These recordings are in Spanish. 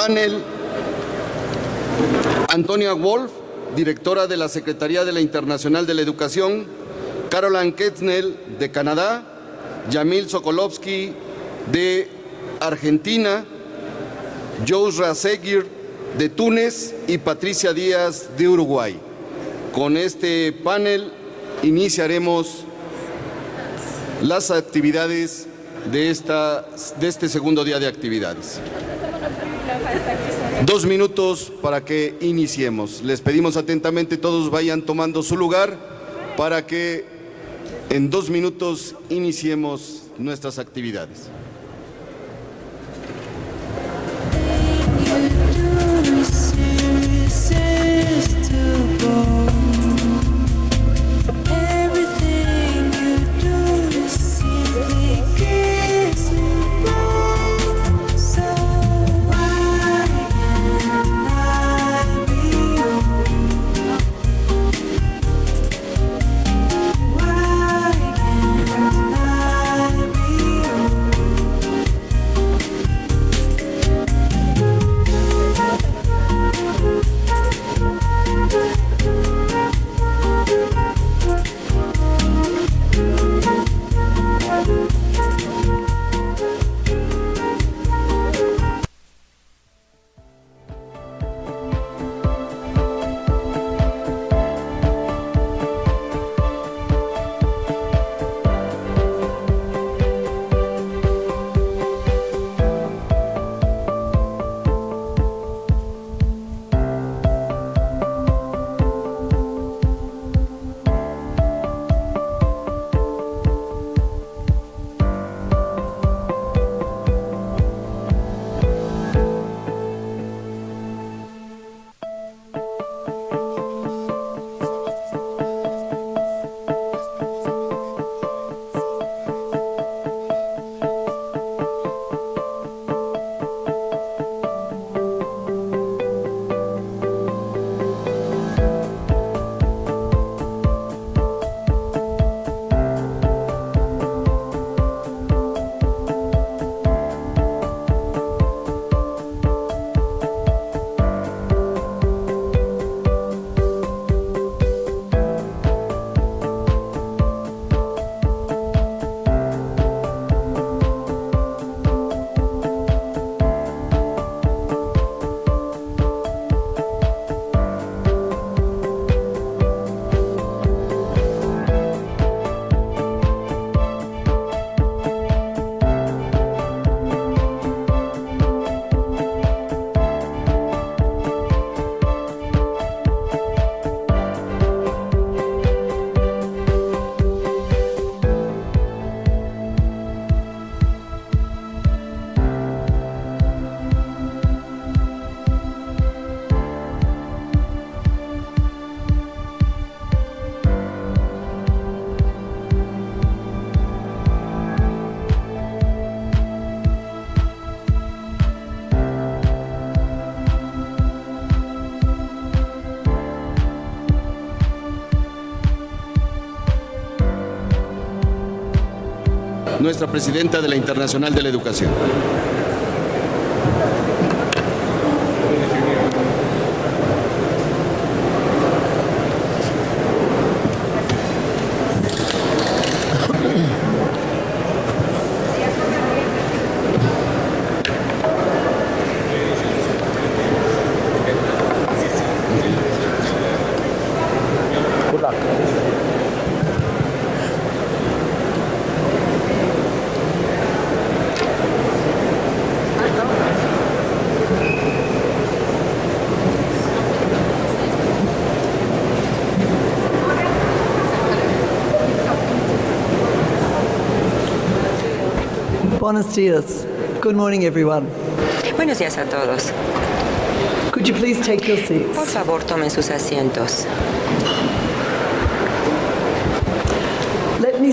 panel, Antonia Wolf, directora de la Secretaría de la Internacional de la Educación, Caroline Ketznel, de Canadá, Yamil Sokolovsky, de Argentina, Jous Raseguir, de Túnez, y Patricia Díaz, de Uruguay. Con este panel iniciaremos las actividades de este segundo día de actividades. 2 minutos para que iniciemos. Les pedimos atentamente todos vayan tomando su lugar para que en 2 minutos iniciemos nuestras actividades. Nuestra presidenta de la Internacional de la Educación. Buenos dias. Good morning, everyone. Buenos días a todos. Could you please take your Por seats? favor, tomen sus asientos. Let me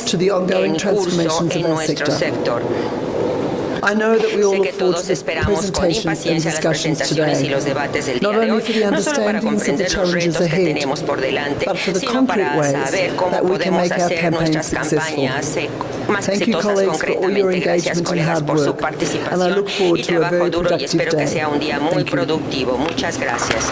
transformaciones to the ongoing en curso transformations of en our nuestro sector. sector. I know that we all Sé look que forward todos to the esperamos con presentation and impaciencia las discussions presentaciones y today, los debates del not día de only hoy, for the no solo para understandings of the comprender los challenges retos que ahead, tenemos por delante, but for the sino concrete para ways saber cómo that we can podemos make our hacer campaigns nuestras successful. campañas más Thank you, exitosas colleagues, for all your concretamente. Gracias, engagement and colegas, hard por su work, and I participación look forward y to a trabajo very duro, y productive espero que day. sea un día muy Thank you. productivo. Muchas gracias.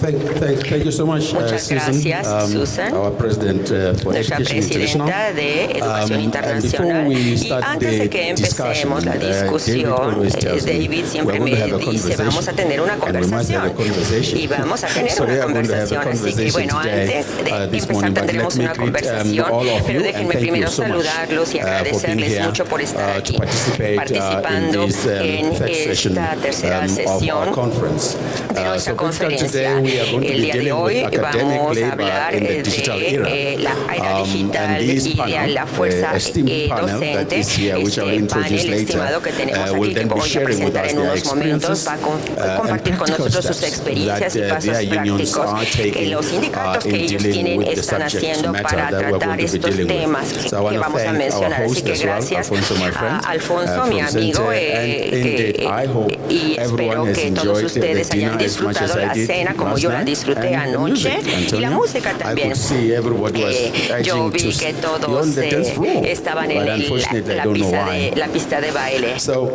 Thank you so much, Muchas Susan, gracias, Susan, our President for nuestra Education International. presidenta de Educación And Internacional. before we Y start antes de the que discussion, empecemos la David discusión, always tells me, David siempre we're going to have me a dice, conversation, vamos a tener una and we must have a conversation. Y vamos a tener So we una are going to have a conversación. Así que bueno, today, antes de this empezar morning, but tendremos let me una greet conversación, all of pero you, déjenme and thank primero you so much saludarlos y for being agradecerles here mucho por estar to aquí, participate participando in this en third session esta tercera of our sesión conference. de nuestra So basically conferencia. today we are going to El be día de dealing hoy with academic vamos a labor hablar in the digital era. de la era digital And this y de panel, la fuerza esteemed panel that docente. is here, which I will introduce Panel later, estimado que tenemos will aquí, que then be voy a sharing with presentar us en their unos momentos, experiences va a and compartir con practical nosotros sus steps experiencias y that pasos their unions prácticos are que taking los sindicatos que in ellos dealing tienen with the están subject haciendo matter para that we're tratar going to be estos dealing with. temas So I want que to vamos a thank our mencionar. Así host que as well, gracias Alfonso, my friend, a Alfonso, from mi amigo, Center. And indeed, I hope y espero everyone has que todos enjoyed ustedes the hayan dinner as much as disfrutado I la did cena como last yo la night, disfruté and the anoche music, y Antonio. la música I también. could see everybody was Yo edging vi to que beyond todos the dance floor, estaban but en unfortunately I don't know why. la pista de baile. So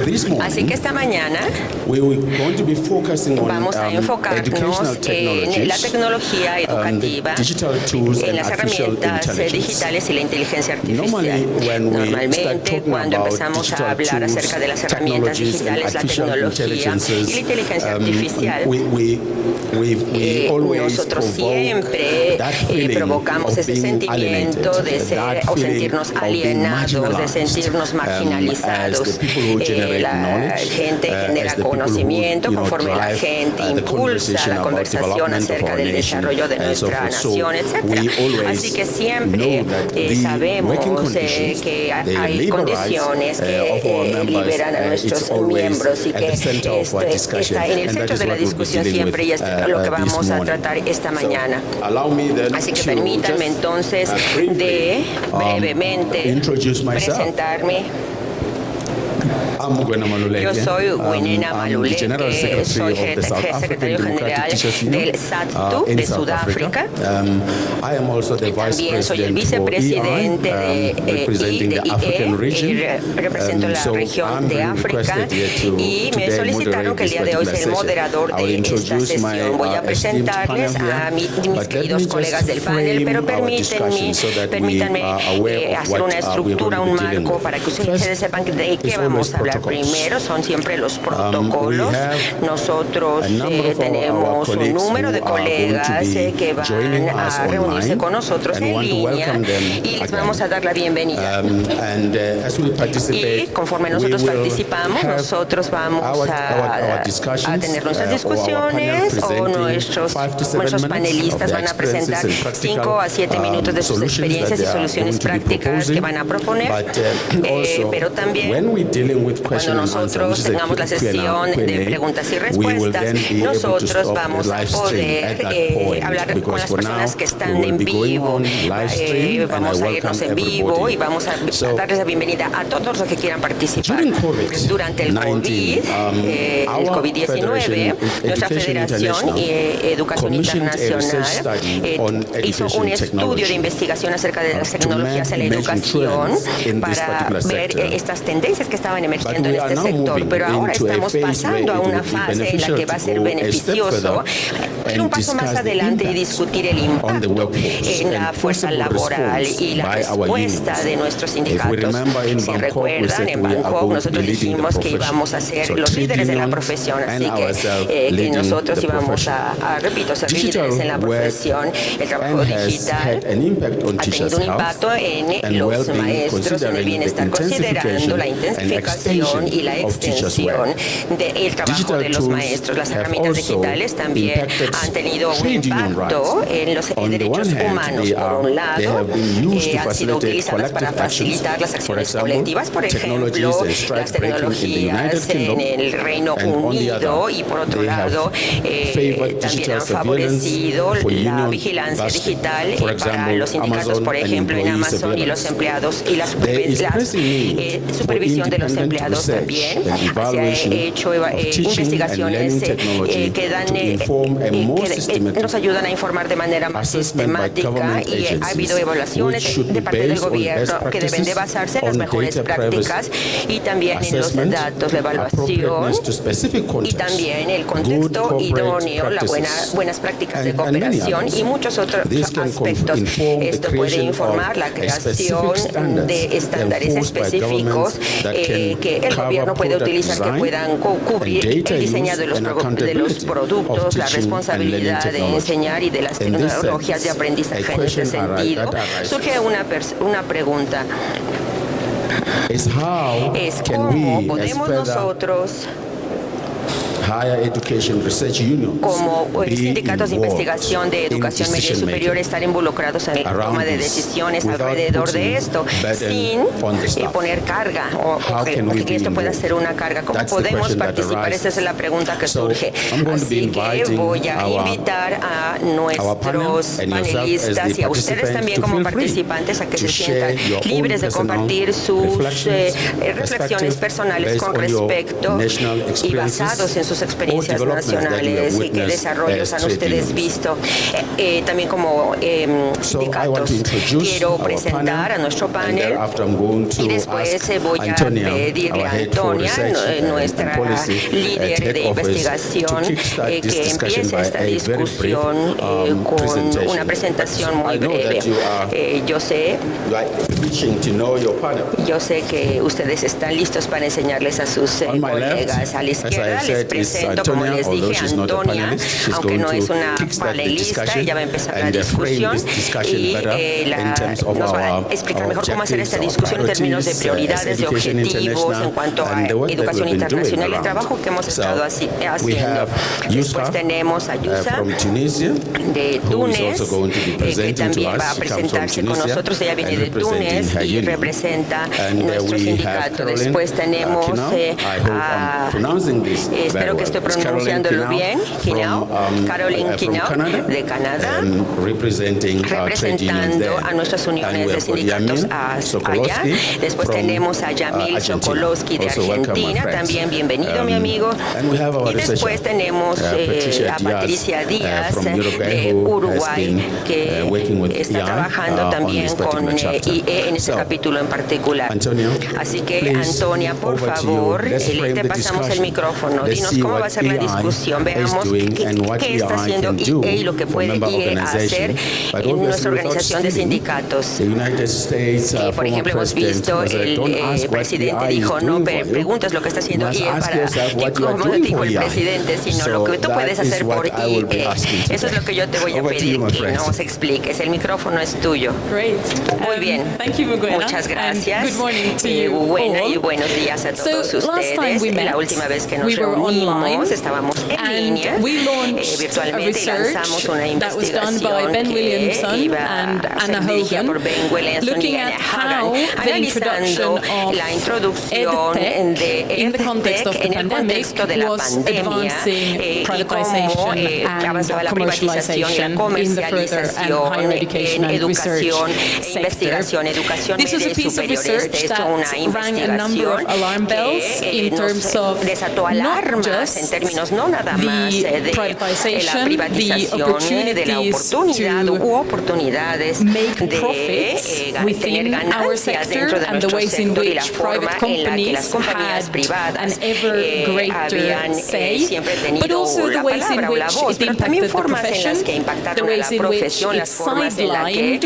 this Así que morning, esta mañana we were going to be focusing on vamos a enfocarnos educational en la technologies, tecnología educativa, digital tools en and las artificial herramientas intelligence. digitales y la inteligencia Normally, artificial. when we start Normalmente, talking cuando about empezamos a digital hablar tools, acerca de las herramientas technologies, and digitales, la artificial tecnología y intelligences, la inteligencia artificial, we always nosotros provoke siempre that feeling provocamos of ese being sentimiento alienated, de ser that o feeling sentirnos of being alienados, de marginalized, sentirnos as marginalizados. the people who generate La knowledge, gente genera as the people who, conocimiento conforme la drive, gente the impulsa conversation la about conversación development of acerca our del nation, desarrollo de and so nuestra forth. So nación, we etc. always Así que siempre know that the sabemos working conditions, que the hay labor condiciones rights of our que members, liberan a it's nuestros always miembros y at que the center of our discussion, está en el and that centro is de la what we'll be discusión dealing siempre y with, es lo que this vamos a morning. tratar esta mañana. So, allow me then Así que to permítanme just, entonces briefly, de brevemente introduce myself. presentarme. I'm Gwena Maluleke. Yo soy Winena I'm the General Maluleke, Secretary soy of the South African secretario Democratic general Teachers Union del SADTU in de South Africa. Sudáfrica. I am also the Vice También soy el President for vicepresidente EI, representing the African y region. represento la So región I'm de being África requested here to y me today solicitaron moderate que el this día de hoy sea el particular moderador session. I will de esta introduce my sesión. Voy a esteemed presentarles panel a here, mis but let queridos me colegas just del panel, pero frame our discussion so that we permítanme are aware of hacer what una estructura, we're un going to be dealing marco with. para que ustedes First, sepan de qué it's vamos always a hablar. protocols. Primero son siempre los protocolos. Nosotros tenemos un número de colegas que van a reunirse con nosotros en línea y les vamos a dar la bienvenida. Y conforme nosotros participamos, nosotros vamos a tener nuestras discusiones o nuestros panelistas van a presentar 5 a 7 minutos de sus experiencias y soluciones prácticas que van a proponer. Pero también cuando nosotros tengamos la sesión de preguntas y respuestas, nosotros vamos a poder hablar con las personas que están en vivo. Vamos a irnos en vivo y vamos a darles la bienvenida a todos los que quieran participar. Durante el COVID-19, nuestra Federación Educación Internacional hizo un estudio de investigación acerca de las tecnologías en la educación para ver estas tendencias que estaban emergiendo en este sector. Pero ahora estamos pasando a una fase en la que va a ser beneficioso ir un paso más adelante y discutir el impacto en la fuerza laboral y la respuesta de nuestros sindicatos. Si recuerdan, en Bangkok nosotros dijimos que íbamos a ser los líderes de la profesión, así que nosotros íbamos a ser líderes en la profesión. El trabajo digital ha tenido un impacto en los maestros, en el bienestar, considerando la intensificación expansión y la extensión del trabajo de los maestros. Las herramientas digitales también han tenido un impacto en los derechos humanos. Por un lado, han sido utilizadas para facilitar las acciones colectivas, por ejemplo, las tecnologías en el Reino Unido, y por otro lado, también han favorecido la vigilancia digital para los sindicatos, por ejemplo, en Amazon, y los empleados y la supervisión de los empleados también. Se han hecho investigaciones que nos ayudan a informar de manera más sistemática, y ha habido evaluaciones de parte del gobierno que deben de basarse en las mejores prácticas y también en los datos de evaluación y también el contexto idóneo, las buenas prácticas de cooperación y muchos otros aspectos. Esto puede informar la creación de estándares específicos que el gobierno puede utilizar, que puedan cubrir el diseño de los productos, la responsabilidad de enseñar y de las tecnologías de aprendizaje. En ese sentido, surge una pregunta. Es cómo podemos nosotros, como sindicatos de investigación de educación media y superior, estar involucrados en la toma de decisiones alrededor de esto, sin poner carga, o que esto pueda ser una carga. ¿Cómo podemos participar? Esa es la pregunta que surge. Así que voy a invitar a nuestros panelistas y a ustedes también como participantes a que se sientan libres de compartir sus reflexiones personales con respecto y basados en sus experiencias nacionales y qué desarrollos han ustedes visto. También como sindicatos, quiero presentar a nuestro panel y después voy a pedirle a Antonia, nuestra líder de investigación, que empiece esta discusión con una presentación muy breve. Yo sé que ustedes están listos para enseñarles a sus colegas. A la izquierda les presento, como les dije, a Antonia, aunque no es una panelista, ella va a empezar la discusión y nos va a explicar mejor cómo hacer esta discusión en términos de prioridades, de objetivos en cuanto a educación internacional y el trabajo que hemos estado haciendo. Después tenemos a Yusa de Túnez, que también va a presentarse con nosotros. Ella viene de Túnez y representa nuestro sindicato. Después tenemos espero que estoy pronunciándolo bien, Caroline Kinau de Canadá, representando a nuestras uniones de sindicatos allá. Después tenemos a Jamil Sokolowski de Argentina, también bienvenido, mi amigo. Y después tenemos a Patricia Díaz de Uruguay, que está trabajando también con IE en este capítulo en particular. Así que, Antonia, por favor, te pasamos el micrófono. Dinos cómo va a ser la discusión. Veamos qué está haciendo IE y lo que puede IE hacer en nuestra organización de sindicatos. Por ejemplo, hemos visto el presidente dijo, no preguntas lo que está haciendo IE para cómo dijo el presidente, sino lo que tú puedes hacer por IE. Eso es lo que yo te voy a pedir que nos expliques. El micrófono es tuyo. Muy bien. Muchas gracias. Buena y buenos días a todos ustedes. La última vez que nos reunimos estábamos en línea virtualmente y lanzamos una investigación que iba a ser dirigida por Ben Williamson y Anna Hagan, analizando la introducción de EdTech en el contexto de la pandemia y cómo avanzaba la privatización y la comercialización en educación e investigación, educación media y superior. Esta es una investigación que nos desató alarmas en términos no nada más de la privatización, de la oportunidad u oportunidades de tener ganancias dentro de nuestro sector y la forma en la que las compañías privadas habían siempre tenido la palabra o la voz, pero también formas en las que impactaron a la profesión, las formas en las que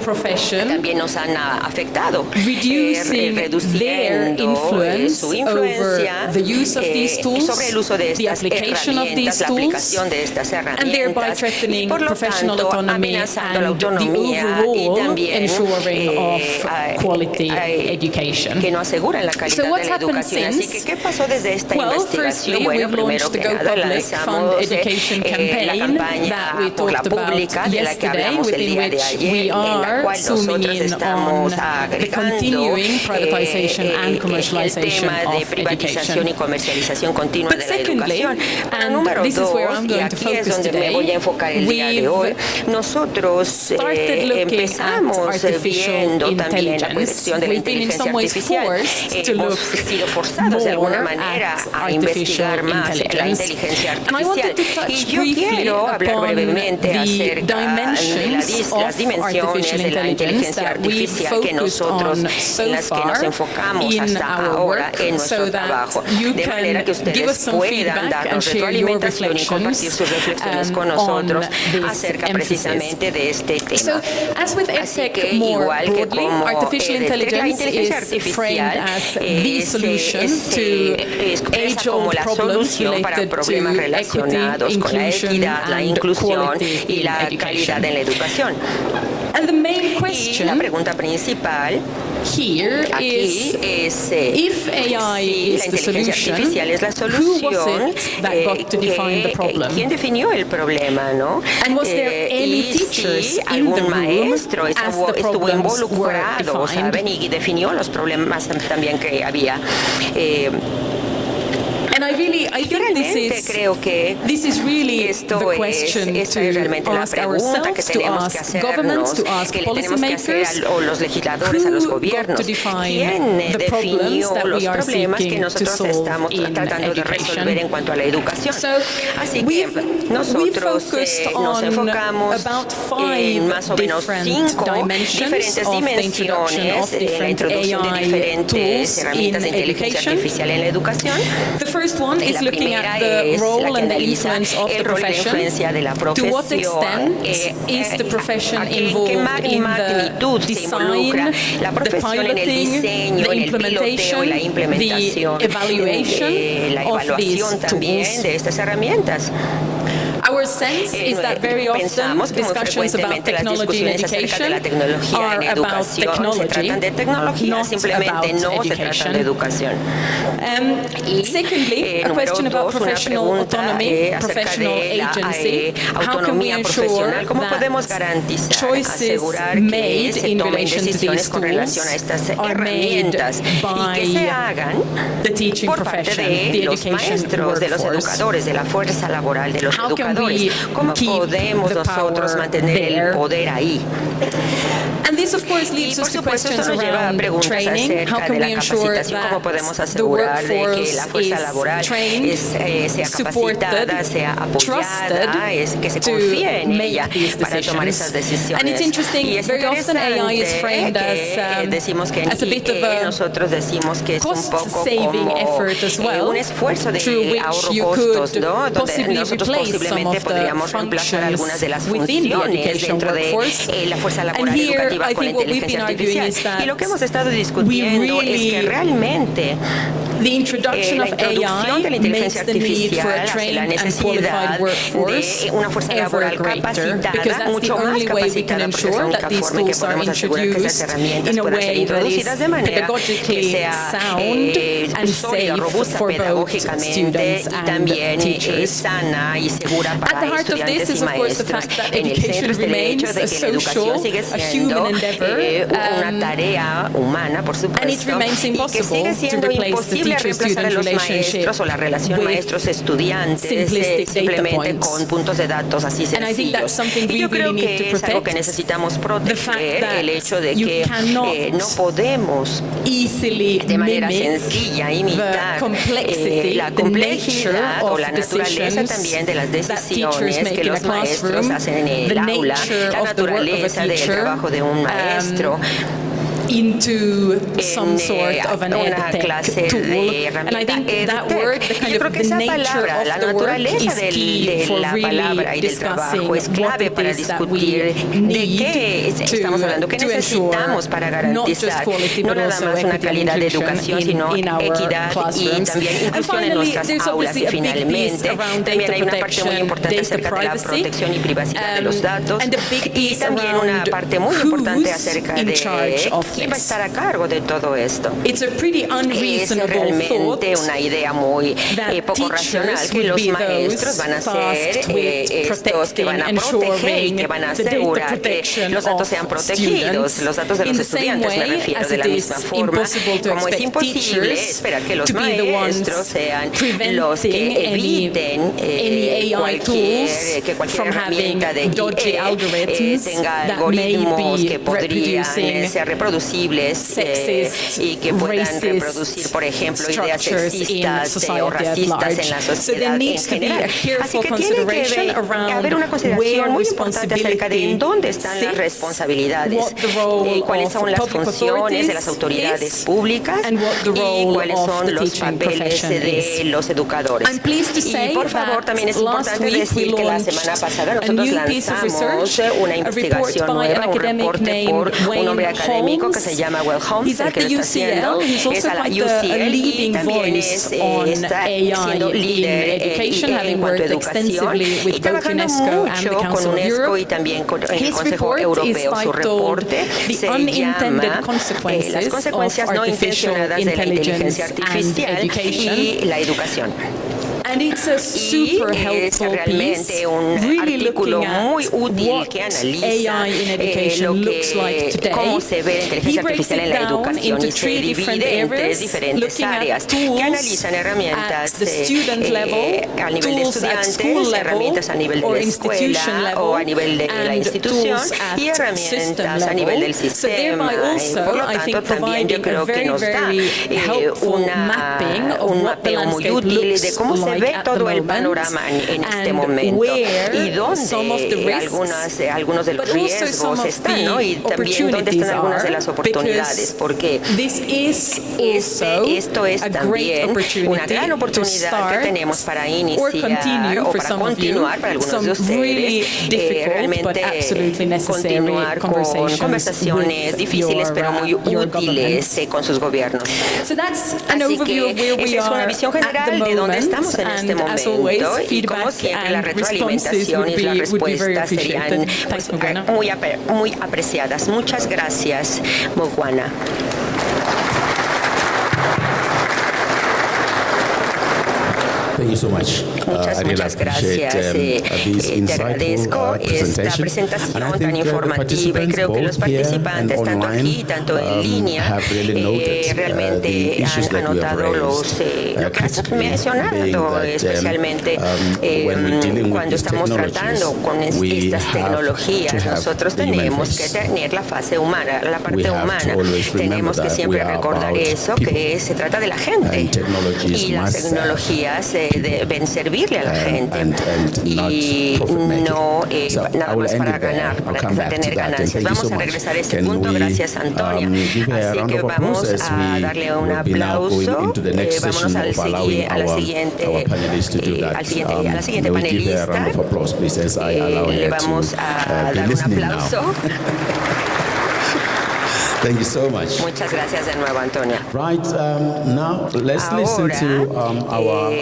profession, también nos han afectado, reducing their reduciendo influence su over influencia the use of these tools, sobre el uso de the estas application of these herramientas, la tools, aplicación de estas and thereby herramientas, y threatening por lo professional tanto autonomy amenazando la and the autonomía y overall también ensuring of quality education. que no aseguran la calidad So what's de la happened educación. Así que, since? ¿qué pasó desde esta Well, investigación? firstly, Bueno, we've primero launched the que Go nada Public lanzamos Fund Education la campaign campaña that we por la talked about pública de la que yesterday, hablamos el within día de which ayer, we en la are cual zooming nosotros in on estamos the agregando continuing privatization and el commercialization tema de of privatización y education. comercialización continua But de la secondly, educación. Pero and número this is where dos, I'm y going to aquí es focus donde me voy a today, enfocar el día de hoy, nosotros started looking empezamos at artificial viendo también la intelligence. proyección de la We've been in inteligencia some ways artificial. forced to Hemos look sido forzados de alguna more manera at a investigar artificial más la intelligence. inteligencia And I wanted to artificial. Y touch yo briefly quiero hablar upon brevemente the acerca de dimensions las of dimensiones artificial de la intelligence inteligencia that we've artificial que focused nosotros, on so en las que nos far enfocamos in hasta our ahora work, en nuestro so that trabajo, you de manera que can give us ustedes some puedan feedback and darnos share your retroalimentación y compartir sus reflections reflexiones con on nosotros this acerca emphasis. precisamente de este So, tema. as with Así EdTech que more igual que broadly, como artificial la intelligence inteligencia is framed artificial as the solution to es como age-old la problems solución para related problemas to relacionados equity, con la inclusion, equidad, la and inclusión quality y in la education. calidad en la educación. And the main Y la question pregunta principal here aquí is, es if AI si is la the inteligencia solution, artificial es la who was solución, it that got to define the problem? ¿quién definió el problema, no? And was there any Y teachers si in the algún room maestro as estuvo the problems were involucrado, defined? ¿saben? Y definió los problemas también que había. And I think Realmente creo que this is really esto the question esta es realmente to la ask pregunta que ourselves, to tenemos que ask governments, hacernos, to ask que le tenemos que hacer policymakers. a los legisladores, a los Who got gobiernos. to define ¿Quién the problems definió that los we are problemas que seeking to nosotros solve estamos in tratando de education? resolver en cuanto a la educación? So Así que we've nosotros focused nos on enfocamos about en 5 más o menos different 5 dimensions diferentes of the introduction dimensiones of de la different introducción de AI diferentes tools herramientas de in inteligencia education. artificial en la educación. The first one is La looking primera at the es la role que and the analiza influence of the el rol y la profession. influencia de la To what profesión. extent is the profession ¿En qué involved in magnitud the se involucra design, la the profesión en el piloting, diseño, the en el piloteo y la implementación, the evaluation la of these evaluación también tools? de estas herramientas? Our sense is that very often Pensamos que muy discussions about frecuentemente las technology in discusiones acerca de la education tecnología en are about educación se technology, tratan de tecnología, not simplemente about no se tratan education. de educación. Secondly, a número question about dos, una professional pregunta autonomy, acerca professional de la agency. How can we autonomía ensure profesional. ¿Cómo that podemos garantizar, choices asegurar que made se in tomen relation to decisiones these con relación a tools estas are made herramientas y que by se hagan the teaching por parte profession, de the los education maestros, de los workforce? educadores, de la fuerza laboral, de los How can educadores? we ¿Cómo keep podemos the nosotros power mantener there? el poder ahí? And this, of course, Y leads por us to supuesto questions esto nos lleva a around preguntas training. How acerca can de la we ensure capacitación, cómo podemos that the asegurar de que la workforce fuerza is laboral trained, sea supported, capacitada, sea apoyada, que se to confíe en make ella these para tomar esas decisiones. And it's interesting, Y es very often AI is framed que as, decimos que as a bit of a nosotros decimos que es un poco cost-saving como effort as well, un esfuerzo de through which ahorro you costos, could ¿no? Donde possibly nosotros replace some posiblemente of the podríamos reemplazar algunas de las functions within the funciones education dentro de workforce. la fuerza And laboral here, educativa I con la think what we've inteligencia been arguing artificial. is that Y lo que hemos estado discutiendo es que realmente the introduction la of introducción de la AI inteligencia makes the need for artificial a hace la trained and qualified necesidad workforce de una fuerza ever laboral greater, because capacitada, that's mucho the más only way we can capacitada, porque es la ensure única that these forma en que tools are podemos asegurar que esas introduced herramientas in a puedan ser way that is introducidas de manera que pedagogically sea sound and sólida, safe robusta for both pedagógicamente students y and también teachers. sana y segura At the para heart of this estudiantes is, y of course, the maestros. fact that En el centro education está el remains hecho de a que la educación social, sigue a siendo human endeavor, una tarea humana, por supuesto, and it remains y que impossible sigue to siendo replace the imposible reemplazar a teacher-student los relationship maestros o la relación with maestros-estudiantes simplistic data simplemente points. con puntos de datos así And I think that's sencillos. something Y we yo creo really need que to es algo que protect. necesitamos The fact proteger, that el hecho de you que cannot no podemos easily de manera mimic sencilla imitar the complexity, la the complejidad nature o of la naturaleza decisions también de las that decisiones teachers make que in a los maestros classroom, hacen en the el aula, nature la of the work of a naturaleza del teacher, trabajo de un maestro. into some sort of an una edtech clase tool. de And I herramienta think that edtech. word, the Y kind yo creo of que the esa nature palabra, la of the work naturaleza is key de for la palabra really y del trabajo discussing es what clave it para is that we discutir de need qué estamos hablando, qué to ensure necesitamos para not just garantizar quality no but nada also más una equity and calidad de inclusion educación, sino in our equidad y classrooms. también And inclusión en finally, nuestras there's aulas. Y obviously a big piece finalmente, around también data hay una parte muy protection, importante data acerca de la privacy, protección y privacidad de los datos, and a big y piece también una around parte muy importante who's acerca in de charge of quién va a this. estar a cargo de todo esto. It's a pretty Es unreasonable realmente thought una idea muy that poco racional teachers que would los be maestros those van a ser tasked with estos que van a protecting, proteger y ensuring que van a the data asegurar que protection los datos of sean protegidos, students. los datos de In los the same estudiantes, me way refiero, as de la it misma is forma impossible to como es expect imposible teachers esperar que los to be the ones maestros sean los preventing que eviten any AI tools que cualquier from having herramienta de dodgy IE algorithms tenga that may algoritmos be que podrían reproducing ser reproducibles sexist, y que puedan racist reproducir, por ejemplo, ideas structures in sexistas society o at racistas large. en la So there sociedad en needs to be general. a Así careful que tiene consideration que around haber una where consideración muy importante acerca de en dónde están las sits, responsabilidades, what the role cuáles of son las public funciones de las authorities autoridades is, públicas and what the y role cuáles of son the los teaching papeles profession de is. los educadores. I'm pleased to Y say por favor, that también es last importante week we decir que la launched semana pasada a nosotros new piece of lanzamos research, una a report investigación by nueva, an un academic reporte por named un hombre Wayne académico que se Holmes. llama Will Holmes, He's el at que the lo está haciendo, UCL. He's es also a la quite a UCL y leading también voice es, on está AI siendo in líder education, having en cuanto a worked educación extensively y with both trabajando UNESCO and the mucho con Council of UNESCO Europe. y también con el His Consejo report is Europeo. Su titled reporte The se Unintended llama Consequences las of consecuencias no Artificial intencionadas de la Intelligence inteligencia and artificial Education. y la educación. And it's a super Y es helpful realmente piece, un really artículo looking at muy útil what que analiza AI in education looks like today. cómo se ve la inteligencia He breaks artificial it en la down educación into y se three different divide en tres areas, diferentes looking at áreas tools que analizan herramientas at the student level, a nivel de tools at school estudiantes, level, herramientas a nivel de or la institution escuela level, o a nivel de la and institución tools at y herramientas system a nivel del level. So sistema. thereby also, Por lo I think, tanto, también yo providing a creo que very, nos da very helpful mapping of un what the mapeo muy landscape útil de looks cómo se like ve at the todo el moment, panorama en este and momento where y dónde some of the risks, algunos de los but also some riesgos of están, the ¿no? Y también dónde están algunas de las oportunidades, porque this is also esto es a great también opportunity una gran to oportunidad que start tenemos para or iniciar continue o for para some of you continuar para algunos some de ustedes really difficult but realmente absolutely necessary continuar con conversations conversaciones with difíciles your, pero muy your útiles governments. con sus gobiernos. So that's an Así overview of where que we esa es una are visión at the general de dónde moment, estamos en este and as always, momento y como feedback siempre la and responses retroalimentación y las would be very respuestas serían appreciated. Thanks, Morgana. muy apreciadas. Muchas gracias, Morgana. Thank you so much. Muchas, I really muchas appreciate gracias. this Te agradezco insightful esta presentation. And I presentación tan think the informativa y participants, creo que los both here and participantes, tanto online, aquí, tanto en línea, have really noted the realmente issues han that we have anotado raised, lo que has critically, being mencionado, that, especialmente when we're dealing with cuando these estamos technologies, tratando con we estas have tecnologías. to have Nosotros the human tenemos que face. tener la fase humana, la We parte have to humana. always remember Tenemos que that siempre we are recordar about eso, people. que se trata de la gente. And technologies Y las must serve tecnologías deben servirle a la gente and not y profit-making. no So nada I will más end para it there. ganar, I'll para come back to tener that. And ganancias. thank you Vamos so a much. regresar a ese Can punto. we Gracias, Antonia. give a Así round que of applause vamos as a we darle un will be now going aplauso. into the next Vámonos session al of allowing a la siguiente, our panelists to do that. a la siguiente May we give a panelista. round of applause, please, as I allow Le her vamos to a be dar un listening aplauso. now. Thank you so much. Muchas gracias de nuevo, Antonia. Right, now let's listen to our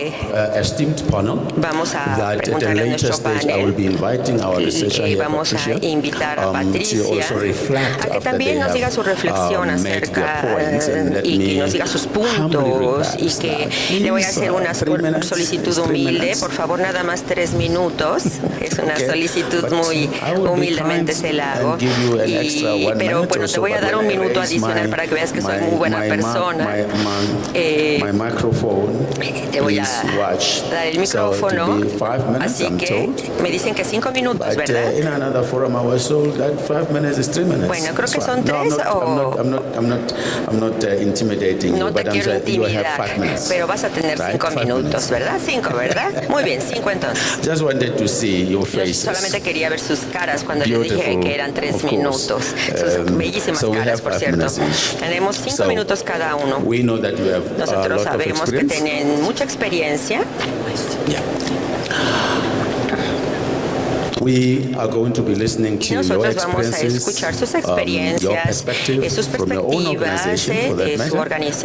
esteemed panel. Vamos a That at a preguntarle a later nuestro stage I will panel. be inviting our researcher here, Vamos a Patricia, invitar a to Patricia also reflect a que after también they nos diga su have reflexión made acerca their points, and let y que me nos diga sus humbly puntos y request que that le voy a please, hacer una 3 minutes, solicitud is 3 humilde. minutes. Por favor, nada más 3 minutos. Es una Okay, solicitud but muy I will be humildemente kind se la hago. and give you an extra 1 Pero minute bueno, or te so, voy a but dar when un I minuto raise adicional para que veas que soy muy buena persona. My microphone Te voy a is watched. dar el So micrófono. it will be 5 minutes, Así I'm que told. me dicen que 5 minutos, But ¿verdad? in another forum I was told that 5 minutes is 3 minutes. Bueno, creo que It's son fine. No, 3 o... I'm not intimidating No you, te but I'm quiero saying you have intimidar, 5 minutes. pero vas a tener Right? 5 5 minutos, minutes. ¿verdad? 5, ¿verdad? Muy bien, 5 entonces. Just wanted to see your Yo faces. solamente quería ver sus caras cuando les dije Beautiful, que eran 3 of course. minutos. Sus bellísimas So we caras, have por 5 cierto. minutes each. Tenemos 5 So, minutos cada uno. We know that you have a Nosotros lot of sabemos que experience. tienen mucha experiencia. Yeah. We are going to be listening Y to your nosotros vamos a experiences, escuchar sus your experiencias, perspective sus from your own perspectivas organization, for that de su matter,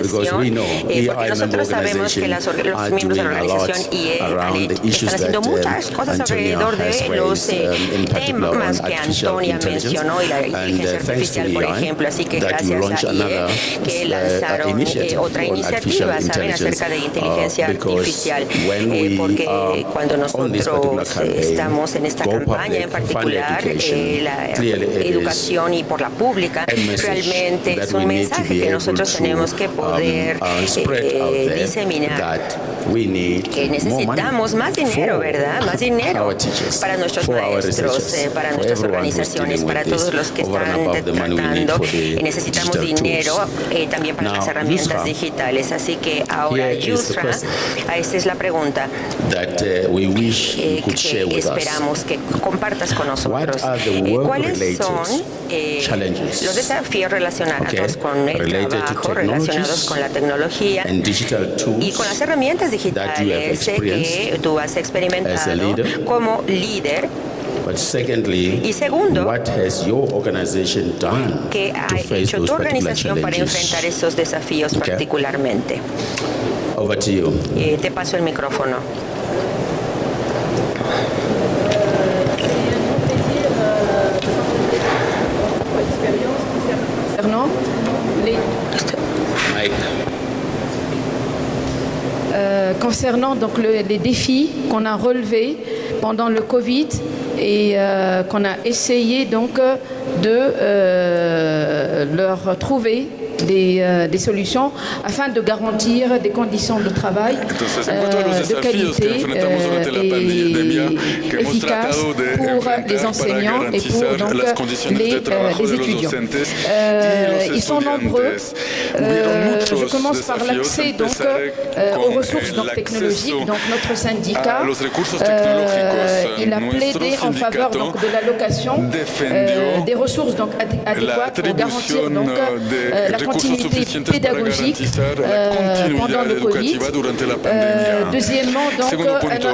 because organización, we know porque EI member nosotros sabemos que organization los are miembros de doing la a lot organización IE around the issues están haciendo that muchas cosas Antonia alrededor has de los raised, in particular on temas que artificial Antonia intelligence. mencionó y la And inteligencia thanks to artificial, por EI, ejemplo. Así que that you gracias launch a another IE que lanzaron initiative otra on iniciativa, artificial ¿saben?, acerca de inteligencia because artificial. when we Porque are cuando on this particular nosotros campaign, estamos en esta Go campaña Public, en Fund particular, Education, la clearly it is educación y por la pública, a message realmente that es we un need to mensaje be que able nosotros to, tenemos que poder spread out there, diseminar. that we need Que more necesitamos money más dinero, for ¿verdad? Más dinero our teachers, para nuestros for our maestros, researchers, para for nuestras everyone who's organizaciones, dealing para with todos this, los que over and están above the money we need tratando. for the Necesitamos digital dinero tools. también para Now, las herramientas Yusra, digitales. Así que ahora, here is the Yusra, question esta es la pregunta that we wish you could share que with us. esperamos que compartas con nosotros. What are the ¿Cuáles work-related son challenges los desafíos relacionados con el related to trabajo, relacionados con la tecnología and digital tools y con las herramientas that you have digitales experienced que tú has as a experimentado leader? como líder? But secondly, Y segundo, what has your organization done ¿qué to ha face hecho those tu particular organización para challenges? enfrentar esos desafíos Okay. particularmente? Over to you. Te paso el micrófono. Concernant donc les défis qu'on a relevés pendant le Covid et qu'on a essayé donc de leur trouver des solutions afin de garantir des conditions de travail de qualité et efficaces pour les enseignants et pour donc les étudiants. Ils sont nombreux. Je commence par l'accès donc aux ressources donc technologiques. Donc notre syndicat il a plaidé en faveur donc de l'allocation des ressources donc adéquates pour garantir donc la continuité pédagogique pendant le Covid. Deuxièmement, donc,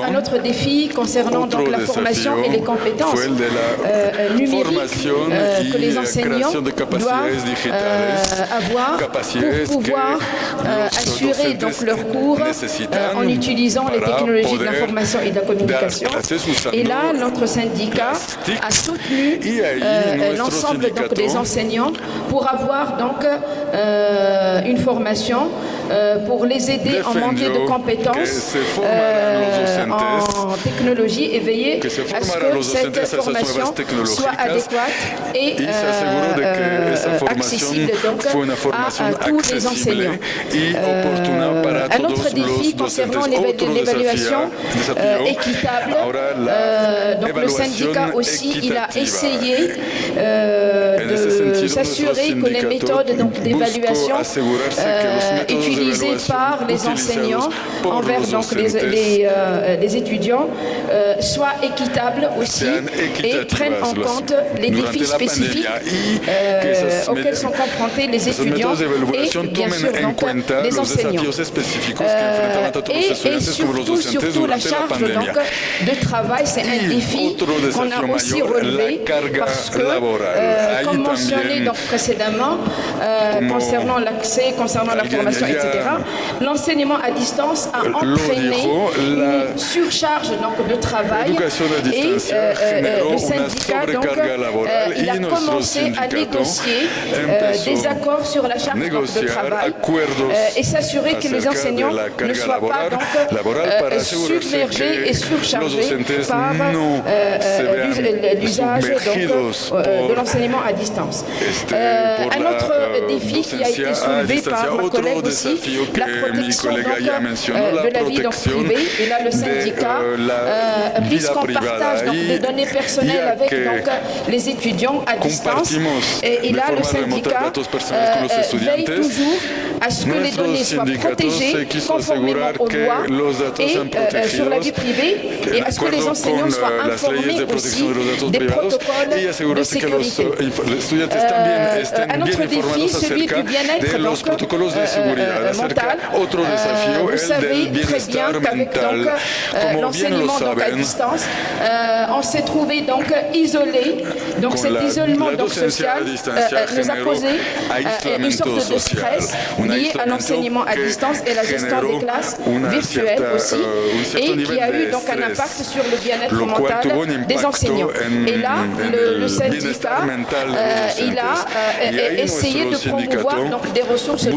un autre défi concernant donc, la formation et les compétences numériques que les enseignants doivent avoir pour pouvoir assurer donc, leurs cours en utilisant les technologies de l'information et de la communication. Et là, notre syndicat a soutenu l'ensemble donc, des enseignants pour avoir donc une formation pour les aider en montée de compétences en technologie et veiller à ce que cette formation soit adéquate et accessible donc à tous les enseignants. Un autre défi concernant l'évaluation équitable, donc le syndicat aussi il a essayé de s'assurer que les méthodes donc, d'évaluation utilisées par les enseignants envers donc, les étudiants soient équitables aussi et prennent en compte les défis spécifiques auxquels sont confrontés les étudiants et bien sûr donc, les enseignants. Et surtout la charge donc, de travail, c'est un défi qu'on a aussi relevé parce que, comme mentionné donc, précédemment, concernant l'accès, concernant la formation, etc., l'enseignement à distance a entraîné une surcharge donc, de travail et le syndicat donc, il a commencé à négocier des accords sur la charge donc, de travail et s'assurer que les enseignants ne soient pas donc, submergés et surchargés par l'usage de l'enseignement à distance. Un autre défi qui a été soulevé par ma collègue aussi, la protection donc, de la vie donc, privée. Et là, le syndicat, puisqu'on partage donc, des données personnelles avec donc, les étudiants à distance, et là, le syndicat veille toujours à ce que les données soient protégées conformément aux lois et sur la vie privée, et à ce que les enseignants soient informés aussi des protocoles de sécurité. un autre défi, celui du bien-être mental. Vous savez très bien qu'avec l'enseignement à distance, on s'est trouvé donc isolé. Donc cet isolement social nous a causé une sorte de stress lié à l'enseignement à distance et la gestion des classes virtuelles aussi, et qui a eu donc un impact sur le bien-être mental des enseignants. Et là, le syndicat, il a essayé de promouvoir donc des ressources de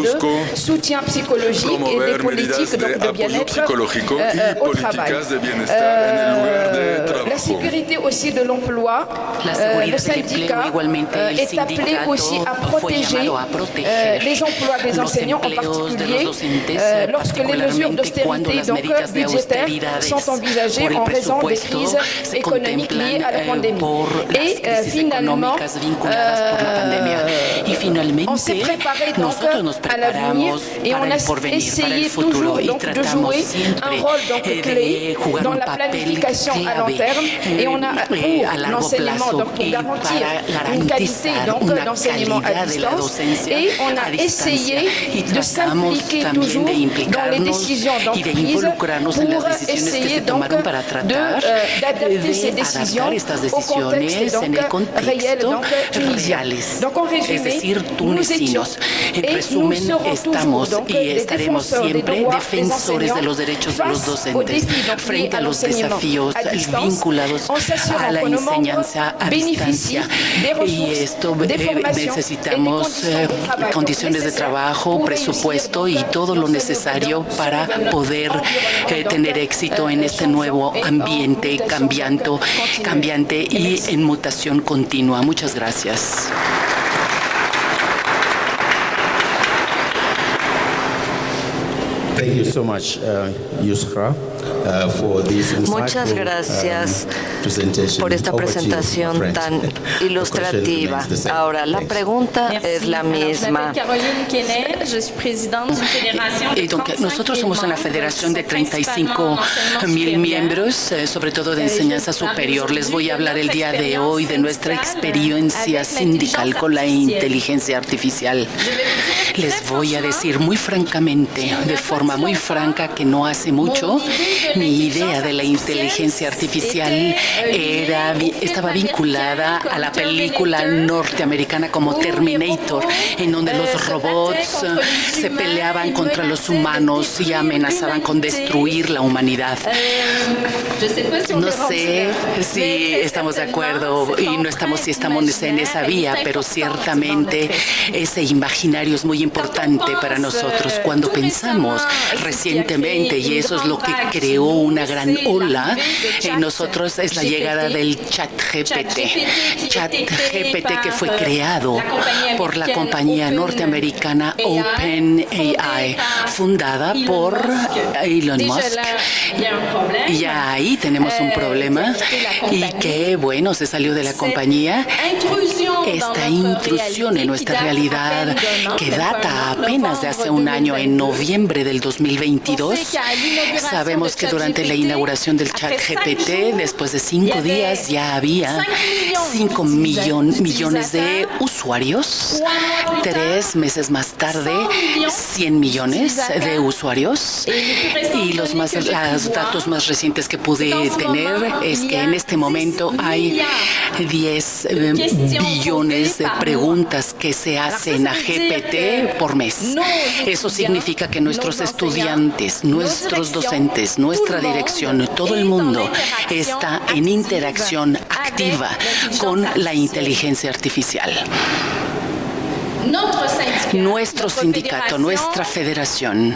soutien psychologique et des politiques donc de bien-être au travail. La sécurité aussi de l'emploi, le syndicat est appelé aussi à protéger les emplois des enseignants, en particulier lorsque les mesures d'austérité donc budgétaires sont envisagées en raison des crises économiques liées à la pandémie. Et finalement, on s'est préparé donc à l'avenir et on a essayé toujours donc de jouer un rôle donc clé dans la planification à long terme, et on a pour l'enseignement donc pour garantir une qualité donc d'enseignement à distance, et on a essayé de s'impliquer toujours dans les décisions donc prises pour essayer donc d'adapter ces décisions au contexte donc réel donc tunisien. Donc en résumé, nous étions et nous serons toujours donc les défenseurs des droits des enseignants face aux défis donc liés à l'enseignement à distance, en s'assurant que nos membres bénéficient des ressources, des formations et des conditions de trabajo, presupuesto y todo lo necesario para poder tener éxito en este nuevo ambiente cambiante y en mutación continua. Muchas gracias. Thank you so much, Yusra, for this Muchas gracias por esta presentación tan ilustrativa. Ahora, la pregunta es la misma. Nosotros somos una federación de 35,000 miembros, sobre todo de enseñanza superior. Les voy a hablar el día de hoy de nuestra experiencia sindical con la inteligencia artificial. Les voy a decir muy francamente, de forma muy franca, que no hace mucho mi idea de la inteligencia artificial estaba vinculada a la película norteamericana como Terminator, en donde los robots se peleaban contra los humanos y amenazaban con destruir la humanidad. No sé si estamos de acuerdo y no estamos si estamos en esa vía, pero ciertamente ese imaginario es muy importante para nosotros. Cuando pensamos recientemente, y eso es lo que creó una gran ola en nosotros, es la llegada del ChatGPT. ChatGPT, que fue creado por la compañía norteamericana OpenAI, fundada por Elon Musk. Y ahí tenemos un problema, y que, bueno, se salió de la compañía. Esta intrusión en nuestra realidad, que data apenas de hace un año, en noviembre del 2022, sabemos que durante la inauguración del ChatGPT, después de 5 días, ya había 5 millones de usuarios. 3 meses más tarde, 100 millones de usuarios. Y los datos más recientes que pude tener es que en este momento hay 10 billones de preguntas que se hacen a GPT por mes. Eso significa que nuestros estudiantes, nuestros docentes, nuestra dirección, todo el mundo está en interacción activa con la inteligencia artificial. Nuestro sindicato, nuestra federación,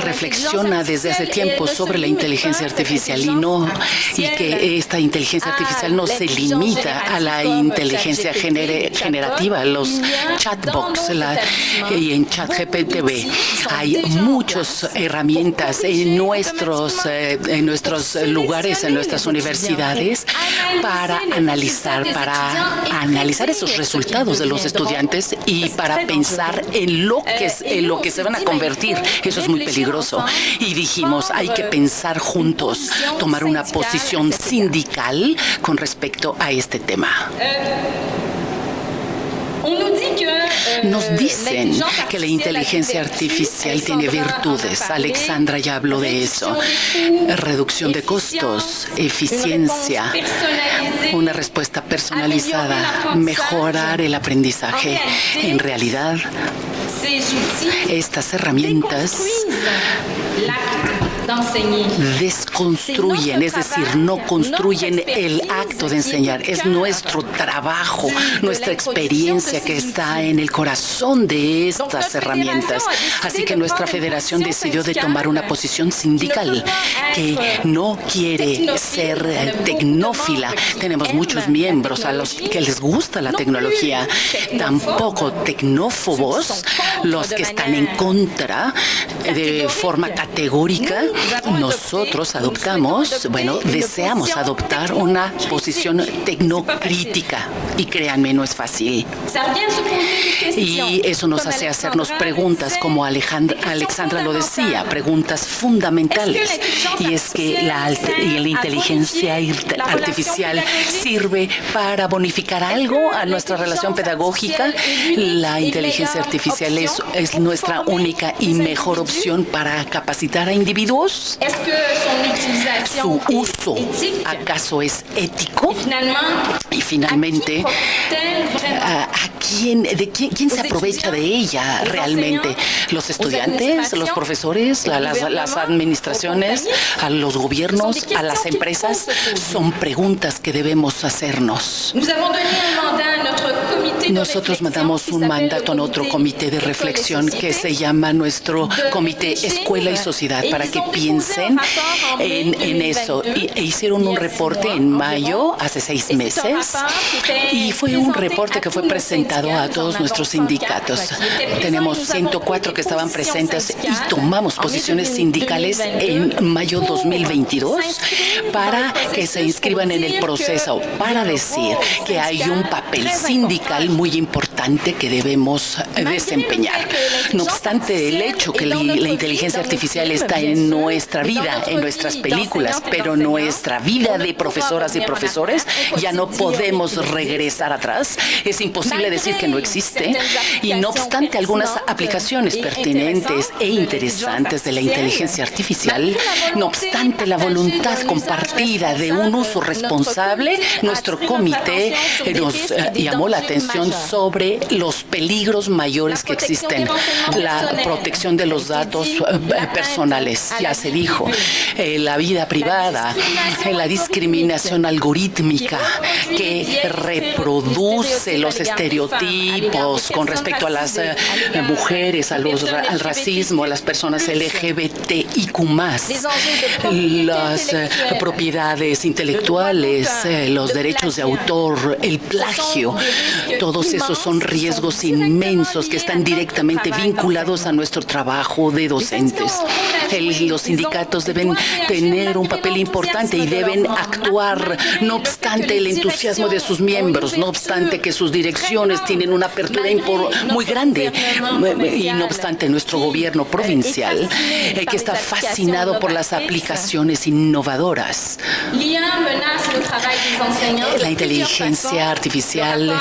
reflexiona desde hace tiempo sobre la inteligencia artificial y que esta inteligencia artificial no se limita a la inteligencia generativa, los chatbots y en ChatGPT. Hay muchas herramientas en nuestros lugares, en nuestras universidades, para analizar esos resultados de los estudiantes y para pensar en lo que se van a convertir. Eso es muy peligroso. Y dijimos, hay que pensar juntos, tomar una posición sindical con respecto a este tema. nos dicen que la inteligencia artificial tiene virtudes. Alexandra ya habló de eso. Reducción de costos, eficiencia, una respuesta personalizada, mejorar el aprendizaje. En realidad, estas herramientas desconstruyen, es decir, no construyen el acto de enseñar. Es nuestro trabajo, nuestra experiencia que está en el corazón de estas herramientas. Así que nuestra federación decidió de tomar una posición sindical que no quiere ser tecnófila. Tenemos muchos miembros a los que les gusta la tecnología, tampoco tecnófobos, los que están en contra de forma categórica. Nosotros deseamos adoptar una posición tecnocrítica y créanme, no es fácil. Y eso nos hace hacernos preguntas, como Alexandra lo decía, preguntas fundamentales. Y es que la inteligencia artificial sirve para bonificar algo a nuestra relación pedagógica. La inteligencia artificial es nuestra única y mejor opción para capacitar a individuos. ¿Su uso acaso es ético? Y finalmente, ¿quién se aprovecha de ella realmente? ¿Los estudiantes, los profesores, las administraciones, a los gobiernos, a las empresas? Son preguntas que debemos hacernos. Nosotros mandamos un mandato a otro comité de reflexión que se llama nuestro Comité Escuela y Sociedad, para que piensen en eso. E hicieron un reporte en mayo, hace 6 meses, y fue un reporte que fue presentado a todos nuestros sindicatos. Tenemos 104 que estaban presentes y tomamos posiciones sindicales en mayo 2022 para que se inscriban en el proceso, para decir que hay un papel sindical muy importante que debemos desempeñar. No obstante el hecho que la inteligencia artificial está en nuestra vida, en nuestras películas, pero nuestra vida de profesoras y profesores ya no podemos regresar atrás. Es imposible decir que no existe. Y no obstante algunas aplicaciones pertinentes e interesantes de la inteligencia artificial, no obstante la voluntad compartida de un uso responsable, nuestro comité nos llamó la atención sobre los peligros mayores que existen. La protección de los datos personales, ya se dijo, la vida privada, la discriminación algorítmica que reproduce los estereotipos con respecto a las mujeres, al racismo, a las personas LGBTIQ+, las propiedades intelectuales, los derechos de autor, el plagio. Todos esos son riesgos inmensos que están directamente vinculados a nuestro trabajo de docentes. Los sindicatos deben tener un papel importante y deben actuar, no obstante el entusiasmo de sus miembros, no obstante que sus direcciones tienen una apertura muy grande, y no obstante nuestro gobierno provincial, que está fascinado por las aplicaciones innovadoras. La inteligencia artificial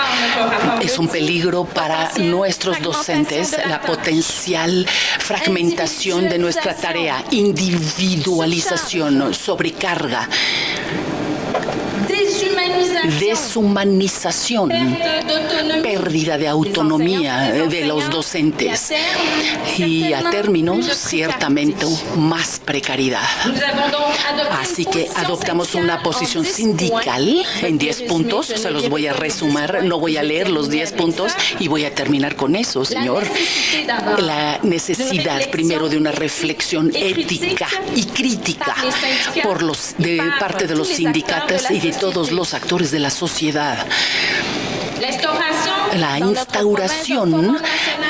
es un peligro para nuestros docentes, la potencial fragmentación de nuestra tarea, individualización, sobrecarga, deshumanización, pérdida de autonomía de los docentes y, a términos, ciertamente más precariedad. Así que adoptamos una posición sindical en 10 puntos. Se los voy a resumir, no voy a leer los 10 puntos y voy a terminar con eso, señor. La necesidad, primero, de una reflexión ética y crítica de parte de los sindicatos y de todos los actores de la sociedad. La instauración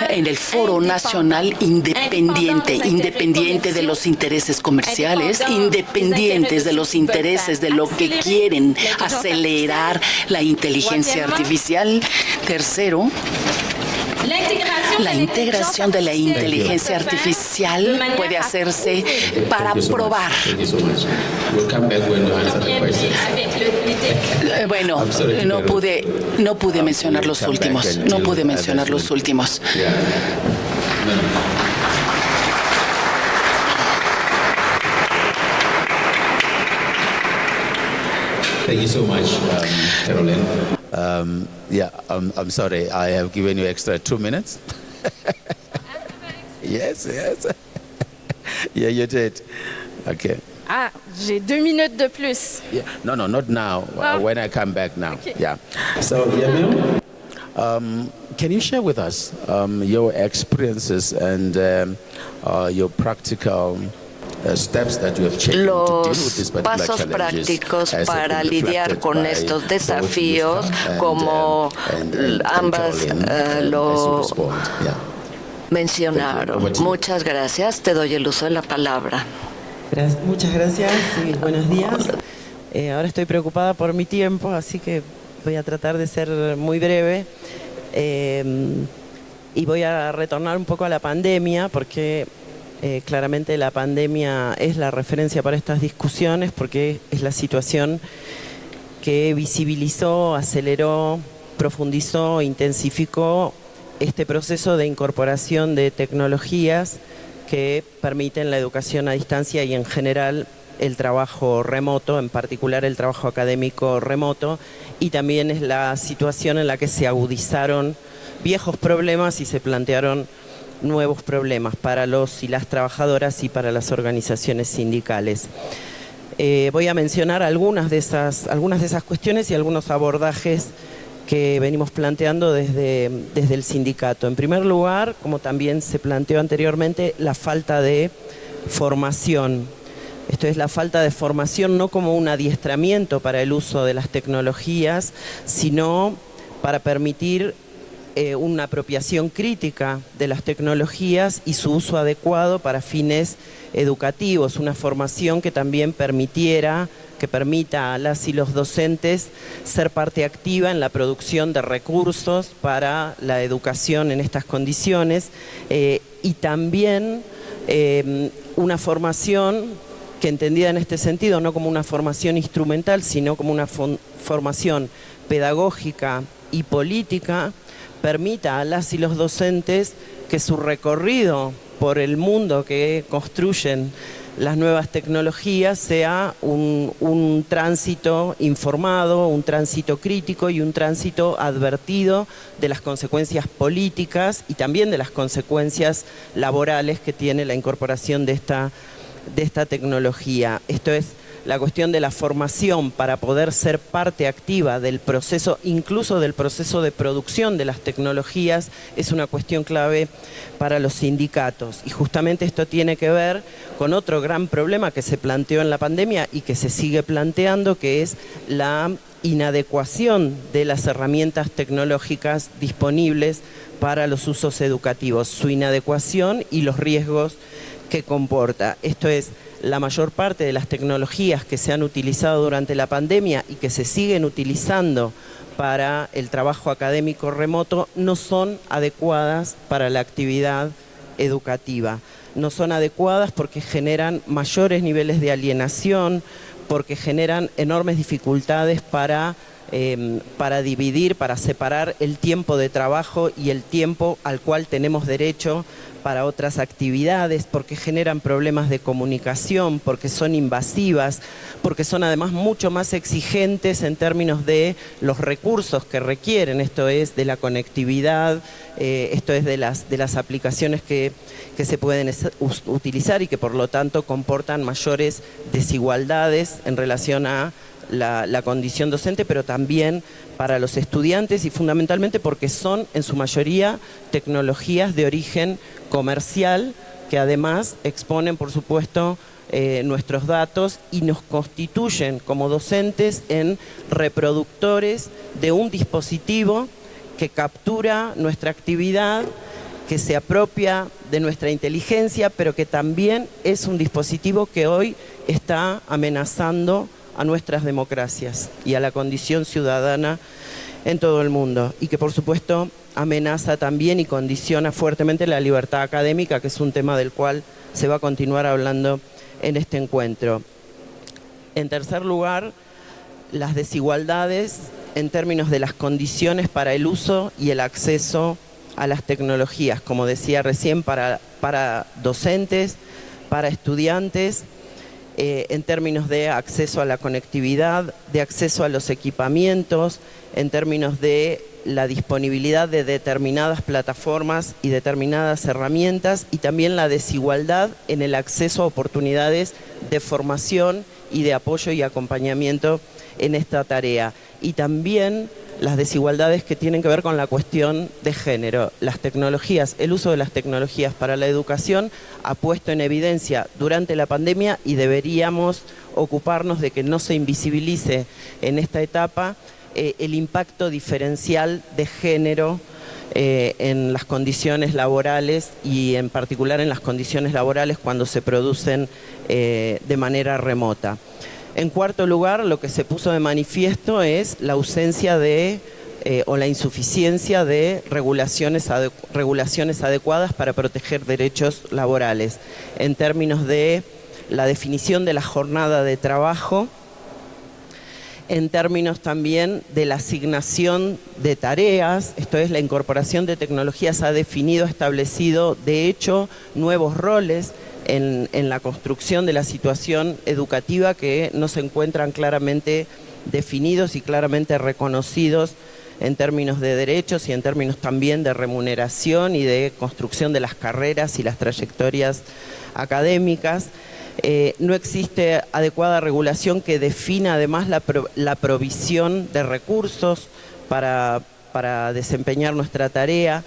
en el Foro Nacional independiente de los intereses comerciales, independientes de los intereses de lo que quieren acelerar la inteligencia artificial. Tercero, La integración de la inteligencia artificial puede hacerse para probar. Bueno, no pude mencionar los últimos. No pude mencionar los últimos. Thank you so much, Caroline. I'm sorry, I have given you extra 2 minutes. Yes. Yeah, you did. Okay. Ah, j'ai 2 minutes de plus. Yeah. No, not now. Oh. When I come back now. Okay. Yeah. So, Yamil, can you share with us your experiences and your practical steps that you have taken to deal with these particular pasos challenges prácticos as para they've been lidiar reflected con by estos both desafíos, Yusra como and ambas Caroline, as you lo respond. Yeah. mencionaron. Over to you. Muchas gracias. Te doy el uso de la palabra. Muchas gracias y buenos días. Ahora estoy preocupada por mi tiempo, así que voy a tratar de ser muy breve y voy a retornar un poco a la pandemia porque claramente la pandemia es la referencia para estas discusiones porque es la situación que visibilizó, aceleró, profundizó, intensificó este proceso de incorporación de tecnologías que permiten la educación a distancia y en general el trabajo remoto, en particular el trabajo académico remoto, y también es la situación en la que se agudizaron viejos problemas y se plantearon nuevos problemas para los y las trabajadoras y para las organizaciones sindicales. Voy a mencionar algunas de esas cuestiones y algunos abordajes que venimos planteando desde el sindicato. En primer lugar, como también se planteó anteriormente, la falta de formación. Esto es la falta de formación no como un adiestramiento para el uso de las tecnologías, sino para permitir una apropiación crítica de las tecnologías y su uso adecuado para fines educativos, una formación que también permita a las y los docentes ser parte activa en la producción de recursos para la educación en estas condiciones y también una formación que entendida en este sentido no como una formación instrumental, sino como una formación pedagógica y política, permita a las y los docentes que su recorrido por el mundo que construyen las nuevas tecnologías sea un tránsito informado, un tránsito crítico y un tránsito advertido de las consecuencias políticas y también de las consecuencias laborales que tiene la incorporación de esta tecnología. Esto es la cuestión de la formación para poder ser parte activa del proceso, incluso del proceso de producción de las tecnologías, es una cuestión clave para los sindicatos. Y justamente esto tiene que ver con otro gran problema que se planteó en la pandemia y que se sigue planteando, que es la inadecuación de las herramientas tecnológicas disponibles para los usos educativos, su inadecuación y los riesgos que comporta. Esto es, la mayor parte de las tecnologías que se han utilizado durante la pandemia y que se siguen utilizando para el trabajo académico remoto no son adecuadas para la actividad educativa. No son adecuadas porque generan mayores niveles de alienación, porque generan enormes dificultades para dividir, para separar el tiempo de trabajo y el tiempo al cual tenemos derecho para otras actividades, porque generan problemas de comunicación, porque son invasivas, porque son además mucho más exigentes en términos de los recursos que requieren, esto es de la conectividad, esto es de las aplicaciones que se pueden utilizar y que por lo tanto comportan mayores desigualdades en relación a la condición docente, pero también para los estudiantes y fundamentalmente porque son en su mayoría tecnologías de origen comercial que además exponen, por supuesto, nuestros datos y nos constituyen como docentes en reproductores de un dispositivo que captura nuestra actividad, que se apropia de nuestra inteligencia, pero que también es un dispositivo que hoy está amenazando a nuestras democracias y a la condición ciudadana en todo el mundo y que por supuesto amenaza también y condiciona fuertemente la libertad académica, que es un tema del cual se va a continuar hablando en este encuentro. En tercer lugar, las desigualdades en términos de las condiciones para el uso y el acceso a las tecnologías, como decía recién, para docentes, para estudiantes, en términos de acceso a la conectividad, de acceso a los equipamientos, en términos de la disponibilidad de determinadas plataformas y determinadas herramientas, y también la desigualdad en el acceso a oportunidades de formación y de apoyo y acompañamiento en esta tarea. Y también las desigualdades que tienen que ver con la cuestión de género. Las tecnologías, el uso de las tecnologías para la educación ha puesto en evidencia durante la pandemia, y deberíamos ocuparnos de que no se invisibilice en esta etapa el impacto diferencial de género en las condiciones laborales, y en particular en las condiciones laborales cuando se producen de manera remota. En cuarto lugar, lo que se puso de manifiesto es la ausencia de o la insuficiencia de regulaciones adecuadas para proteger derechos laborales, en términos de la definición de la jornada de trabajo, en términos también de la asignación de tareas. Esto es, la incorporación de tecnologías ha definido, establecido, de hecho, nuevos roles en la construcción de la situación educativa que no se encuentran claramente definidos y claramente reconocidos en términos de derechos y en términos también de remuneración y de construcción de las carreras y las trayectorias académicas. No existe adecuada regulación que defina además la provisión de recursos para desempeñar nuestra tarea.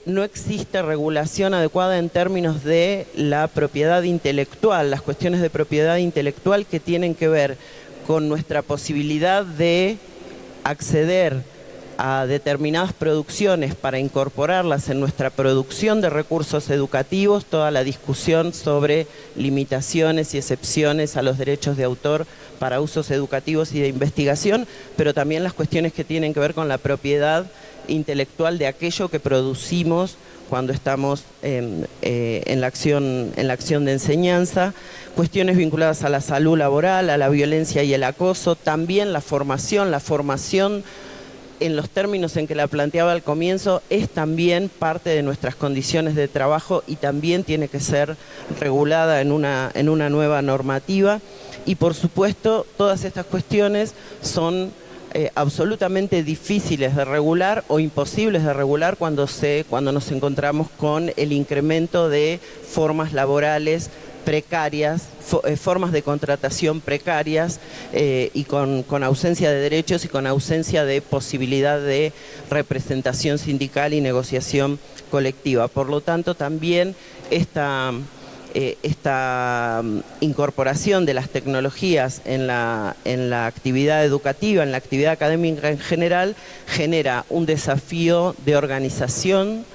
No existe regulación adecuada en términos de la propiedad intelectual, las cuestiones de propiedad intelectual que tienen que ver con nuestra posibilidad de acceder a determinadas producciones para incorporarlas en nuestra producción de recursos educativos, toda la discusión sobre limitaciones y excepciones a los derechos de autor para usos educativos y de investigación, pero también las cuestiones que tienen que ver con la propiedad intelectual de aquello que producimos cuando estamos en la acción de enseñanza, cuestiones vinculadas a la salud laboral, a la violencia y el acoso, también la formación en los términos en que la planteaba al comienzo, es también parte de nuestras condiciones de trabajo y también tiene que ser regulada en una nueva normativa. Y por supuesto, todas estas cuestiones son absolutamente difíciles de regular o imposibles de regular cuando nos encontramos con el incremento de formas laborales precarias, formas de contratación precarias y con ausencia de derechos y con ausencia de posibilidad de representación sindical y negociación colectiva. Por lo tanto, también esta incorporación de las tecnologías en la actividad educativa, en la actividad académica en general, genera un desafío de organización.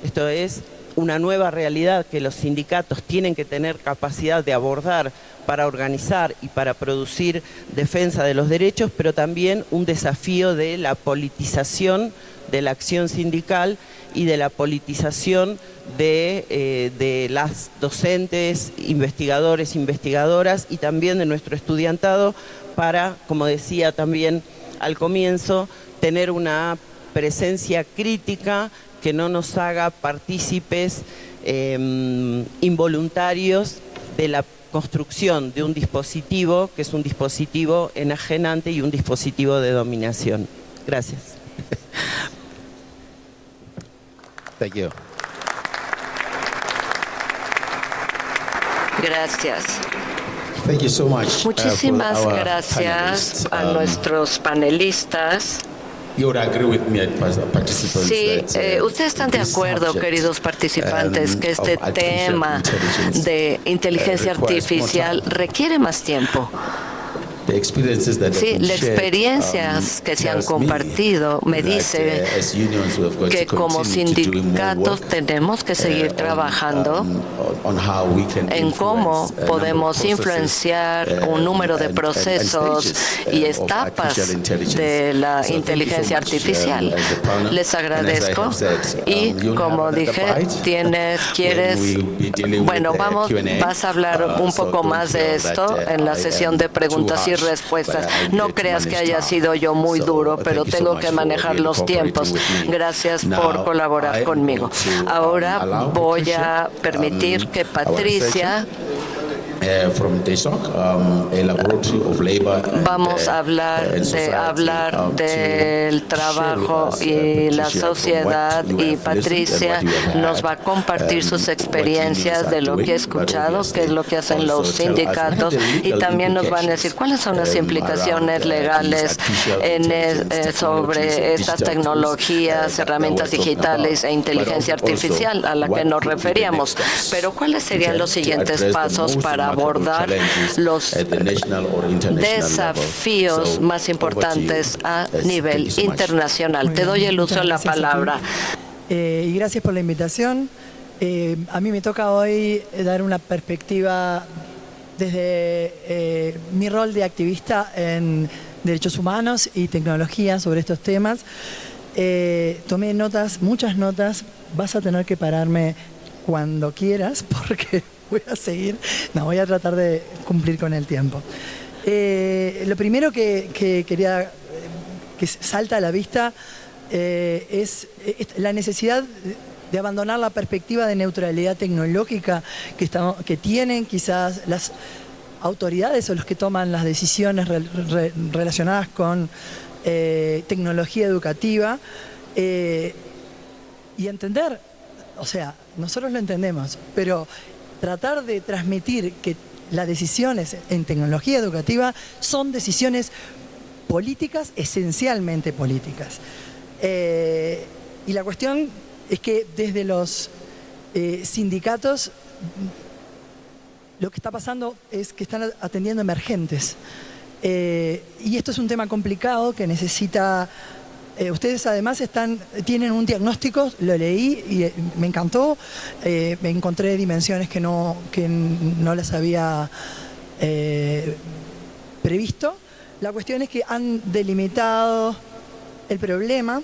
Esto es una nueva realidad que los sindicatos tienen que tener capacidad de abordar para organizar y para producir defensa de los derechos, pero también un desafío de la politización de la acción sindical y de la politización de las docentes, investigadores, investigadoras y también de nuestro estudiantado para, como decía también al comienzo, tener una presencia crítica que no nos haga partícipes involuntarios de la construcción de un dispositivo que es un dispositivo enajenante y un dispositivo de dominación. Gracias. Thank you. Gracias. Thank you so much. Muchísimas for our gracias panelists. a nuestros panelistas. You would agree with me, participants, Sí, that, ustedes están de this acuerdo, subject, queridos participantes, que este of artificial tema intelligence, de inteligencia requires more artificial time. requiere más tiempo. Sí, las experiencias que se han compartido me dice que como sindicatos tenemos que seguir trabajando en cómo podemos influenciar un número de procesos y etapas de la inteligencia artificial. Les agradezco y como dije, vas a hablar un poco más de esto en la sesión de preguntas y respuestas. No creas que haya sido yo muy duro, pero tengo que manejar los tiempos. Gracias por colaborar conmigo. Ahora voy a permitir que Patricia vamos a hablar del trabajo y la sociedad, y Patricia nos va a compartir sus experiencias de lo que he escuchado, qué es lo que hacen los sindicatos, y también nos van a decir cuáles son las implicaciones legales sobre estas tecnologías, herramientas digitales e inteligencia artificial a la que nos referíamos. Pero ¿cuáles serían los siguientes pasos para abordar los desafíos más importantes a nivel internacional? Te doy el uso de la palabra. Y gracias por la invitación. A mí me toca hoy dar una perspectiva desde mi rol de activista en derechos humanos y tecnología sobre estos temas. Tomé notas, muchas notas. Vas a tener que pararme cuando quieras porque voy a tratar de cumplir con el tiempo. Lo primero que quería que salta a la vista es la necesidad de abandonar la perspectiva de neutralidad tecnológica que tienen quizás las autoridades o los que toman las decisiones relacionadas con tecnología educativa, y entender, o sea, nosotros lo entendemos, pero tratar de transmitir que las decisiones en tecnología educativa son decisiones políticas, esencialmente políticas. Y la cuestión es que desde los sindicatos lo que está pasando es que están atendiendo emergentes. Y esto es un tema complicado que necesita... ustedes además tienen un diagnóstico, lo leí y me encantó. Me encontré dimensiones que no las había previsto. La cuestión es que han delimitado el problema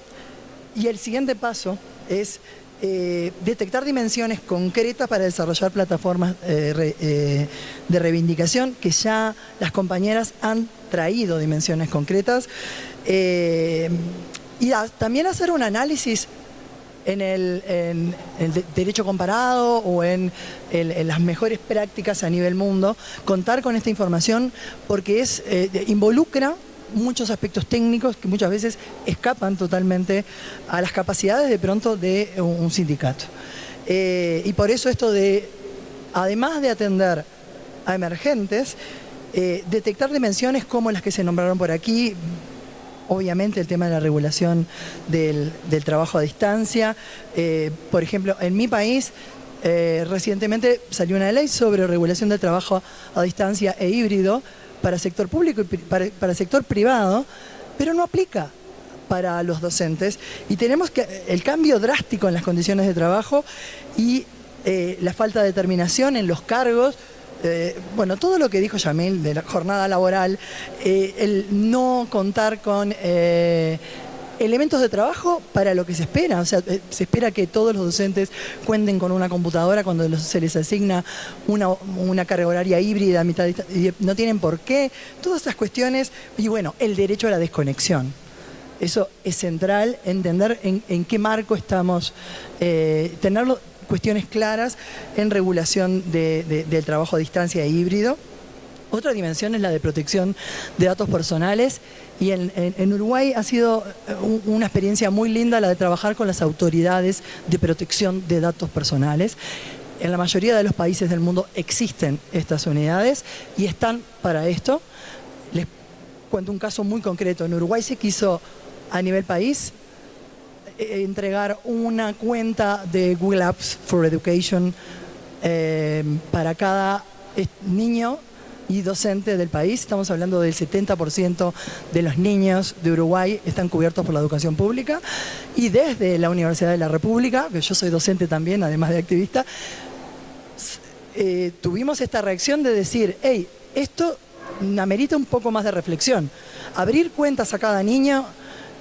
y el siguiente paso es detectar dimensiones concretas para desarrollar plataformas de reivindicación, que ya las compañeras han traído dimensiones concretas. Y también hacer un análisis en el derecho comparado o en las mejores prácticas a nivel mundo, contar con esta información porque involucra muchos aspectos técnicos que muchas veces escapan totalmente a las capacidades de pronto de un sindicato. Y por eso esto además de atender a emergentes, detectar dimensiones como las que se nombraron por aquí. Obviamente el tema de la regulación del trabajo a distancia. Por ejemplo, en mi país recientemente salió una ley sobre regulación del trabajo a distancia e híbrido para sector público y para sector privado, pero no aplica para los docentes. Y tenemos el cambio drástico en las condiciones de trabajo y la falta de determinación en los cargos. Todo lo que dijo Yamil de la jornada laboral, el no contar con elementos de trabajo para lo que se espera. O sea, se espera que todos los docentes cuenten con una computadora cuando se les asigna una carga horaria híbrida, y no tienen por qué. Todas estas cuestiones, y el derecho a la desconexión. Eso es central, entender en qué marco estamos, tenerlo. Cuestiones claras en regulación del trabajo a distancia e híbrido. Otra dimensión es la de protección de datos personales y en Uruguay ha sido una experiencia muy linda la de trabajar con las autoridades de protección de datos personales. En la mayoría de los países del mundo existen estas unidades y están para esto. Les cuento un caso muy concreto. En Uruguay se quiso a nivel país entregar una cuenta de Google Apps for Education para cada niño y docente del país. Estamos hablando del 70% de los niños de Uruguay están cubiertos por la educación pública, y desde la Universidad de la República, que yo soy docente también, además de activista, tuvimos esta reacción de decir, hey, esto amerita un poco más de reflexión. Abrir cuentas a cada niño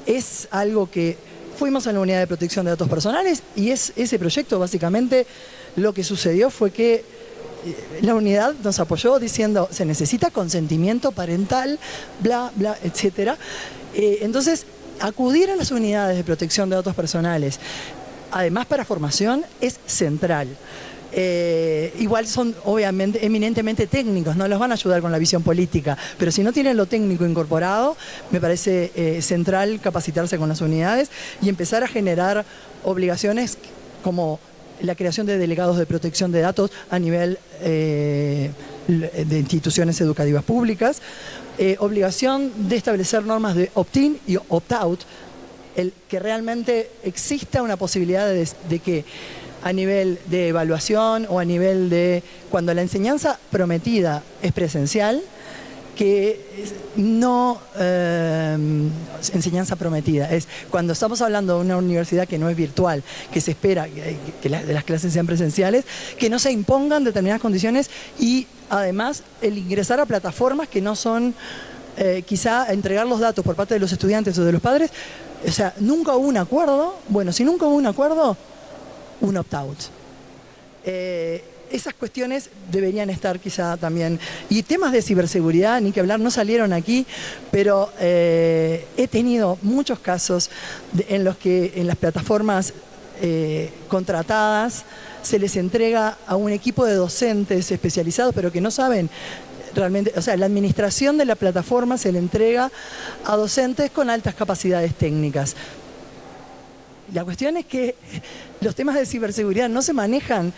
es algo que fuimos a la Unidad de Protección de Datos Personales, y ese proyecto básicamente lo que sucedió fue que la unidad nos apoyó diciendo se necesita consentimiento parental, bla, bla, etcétera. Entonces, acudir a las unidades de protección de datos personales, además para formación, es central. Igual son obviamente eminentemente técnicos, no los van a ayudar con la visión política, pero si no tienen lo técnico incorporado, me parece central capacitarse con las unidades y empezar a generar obligaciones como la creación de delegados de protección de datos a nivel de instituciones educativas públicas, obligación de establecer normas de opt-in y opt-out, que realmente exista una posibilidad de que a nivel de evaluación o a nivel de cuando la enseñanza prometida es presencial, que no enseñanza prometida, es cuando estamos hablando de una universidad que no es virtual, que se espera que las clases sean presenciales, que no se impongan determinadas condiciones, y además el ingresar a plataformas que no son quizá entregar los datos por parte de los estudiantes o de los padres. O sea, nunca hubo un acuerdo. Bueno, si nunca hubo un acuerdo, un opt-out. Esas cuestiones deberían estar quizá también. Y temas de ciberseguridad, ni que hablar, no salieron aquí, pero he tenido muchos casos en los que en las plataformas contratadas se les entrega a un equipo de docentes especializados, pero que no saben realmente, o sea, la administración de la plataforma se le entrega a docentes con altas capacidades técnicas. La cuestión es que los temas de ciberseguridad no se manejan,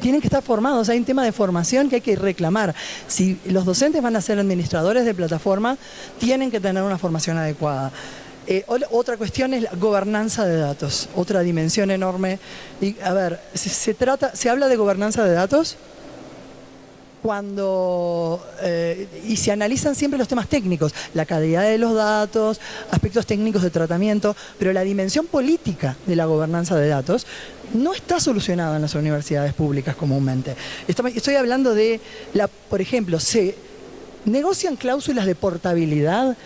tienen que estar formados, hay un tema de formación que hay que reclamar. Si los docentes van a ser administradores de plataforma, tienen que tener una formación adecuada. Otra cuestión es la gobernanza de datos, otra dimensión enorme. Y, a ver, se habla de gobernanza de datos cuando y se analizan siempre los temas técnicos, la calidad de los datos, aspectos técnicos de tratamiento, pero la dimensión política de la gobernanza de datos no está solucionada en las universidades públicas comúnmente. Estoy hablando de, por ejemplo, se negocian cláusulas de portabilidad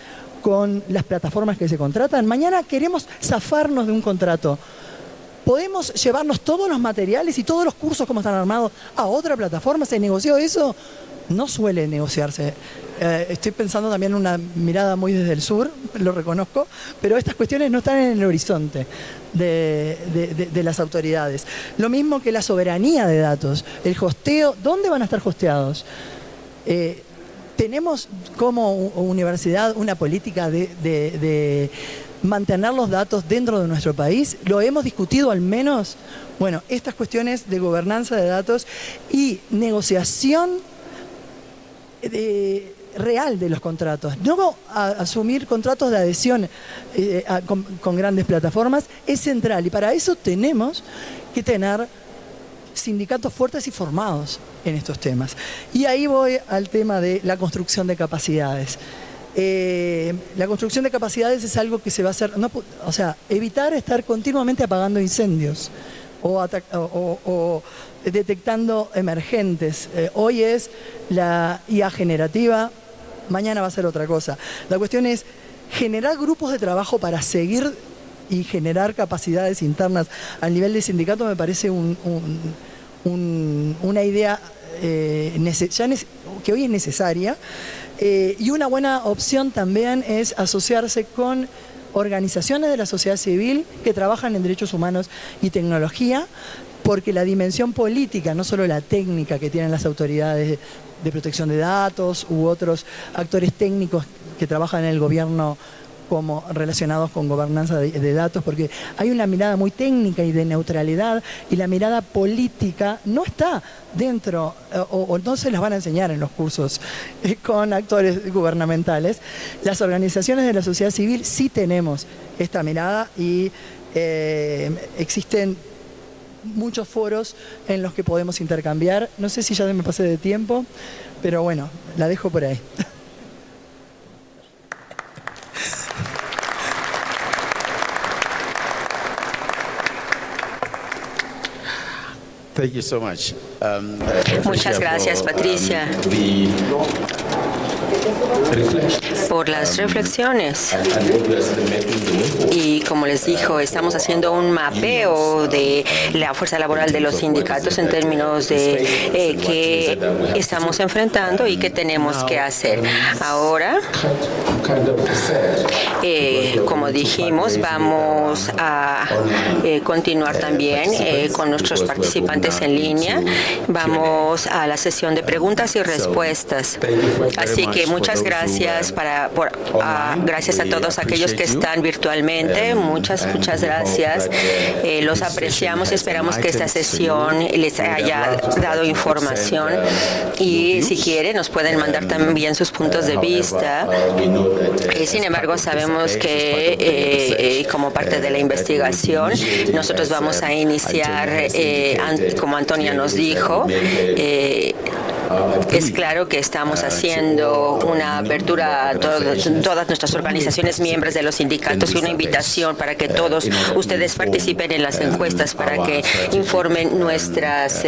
con las plataformas que se contratan. Mañana queremos zafarnos de un contrato. ¿Podemos llevarnos todos los materiales y todos los cursos como están armados a otra plataforma? ¿Se negoció eso? No suele negociarse. Estoy pensando también en una mirada muy desde el sur, lo reconozco, pero estas cuestiones no están en el horizonte de las autoridades. Lo mismo que la soberanía de datos, el hosteo, ¿dónde van a estar hosteados? Tenemos como universidad una política de mantener los datos dentro de nuestro país. ¿Lo hemos discutido al menos? Bueno, estas cuestiones de gobernanza de datos y negociación real de los contratos. No asumir contratos de adhesión con grandes plataformas es central, y para eso tenemos que tener sindicatos fuertes y formados en estos temas. Y ahí voy al tema de la construcción de capacidades. La construcción de capacidades es algo que se va a hacer, o sea, evitar estar continuamente apagando incendios o detectando emergentes. Hoy es la IA generativa, mañana va a ser otra cosa. La cuestión es generar grupos de trabajo para seguir y generar capacidades internas al nivel de sindicato. Me parece una idea que hoy es necesaria. Y una buena opción también es asociarse con organizaciones de la sociedad civil que trabajan en derechos humanos y tecnología, porque la dimensión política, no solo la técnica que tienen las autoridades de protección de datos u otros actores técnicos que trabajan en el gobierno como relacionados con gobernanza de datos, porque hay una mirada muy técnica y de neutralidad, y la mirada política no está dentro, o no se las van a enseñar en los cursos con actores gubernamentales. Las organizaciones de la sociedad civil sí tenemos esta mirada, y existen muchos foros en los que podemos intercambiar. No sé si ya me pasé de tiempo, pero bueno, la dejo por ahí. Thank you so much. Muchas gracias, Patricia, por las reflexiones. Y como les dijo, estamos haciendo un mapeo de la fuerza laboral de los sindicatos en términos de qué estamos enfrentando y qué tenemos que hacer. Ahora, como dijimos, vamos a continuar también con nuestros participantes en línea. Vamos a la sesión de preguntas y respuestas. Así que muchas gracias gracias a todos aquellos que están virtualmente. Muchas gracias. Los apreciamos y esperamos que esta sesión les haya dado información. Y si quieren, nos pueden mandar también sus puntos de vista. Sin embargo, sabemos que como parte de la investigación, nosotros vamos a iniciar, como Antonia nos dijo, es claro que estamos haciendo una apertura a todas nuestras organizaciones miembros de los sindicatos y una invitación para que todos ustedes participen en las encuestas, para que informen nuestros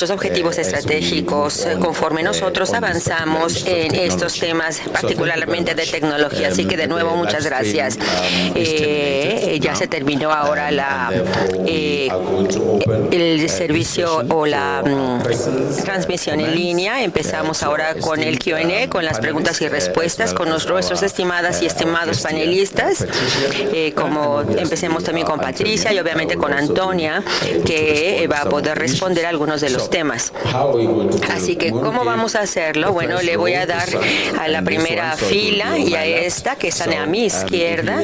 objetivos estratégicos conforme nosotros avanzamos en estos temas, particularmente de tecnología. Así que de nuevo, muchas gracias. Ya se terminó ahora el servicio o la transmisión en línea. Empezamos ahora con el Q&A, con las preguntas y respuestas, con nuestros estimadas y estimados panelistas. Como empecemos también con Patricia y obviamente con Antonia, que va a poder responder a algunos de los temas. Así que, ¿cómo vamos a hacerlo? Bueno, le voy a dar a la primera fila y a esta que están a mi izquierda.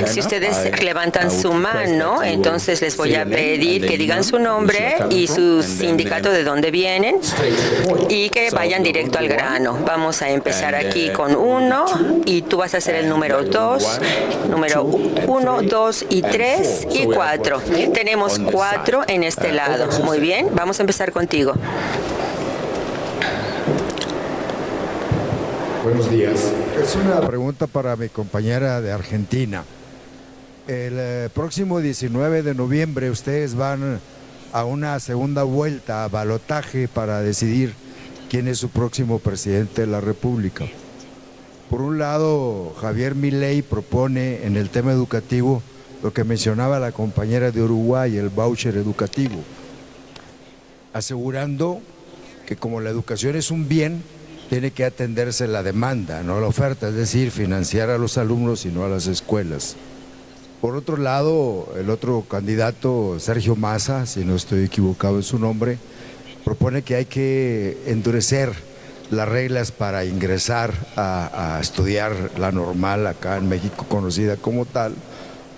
Si ustedes levantan su mano, entonces les voy a pedir que digan su nombre y su sindicato de dónde vienen y que vayan directo al grano. Vamos a empezar aquí con 1 y tú vas a ser el número 2, número 1, 2 y 3 y 4. Tenemos 4 en este lado. Muy bien, vamos a empezar contigo. Buenos días. Es una pregunta para mi compañera de Argentina. El próximo 19 de noviembre ustedes van a una segunda vuelta, a balotaje, para decidir quién es su próximo presidente de la República. Por un lado, Javier Milei propone en el tema educativo lo que mencionaba la compañera de Uruguay, el voucher educativo, asegurando que como la educación es un bien, tiene que atenderse la demanda, no la oferta, es decir, financiar a los alumnos y no a las escuelas. Por otro lado, el otro candidato, Sergio Massa, si no estoy equivocado en su nombre, propone que hay que endurecer las reglas para ingresar a estudiar la normal acá en México, conocida como tal,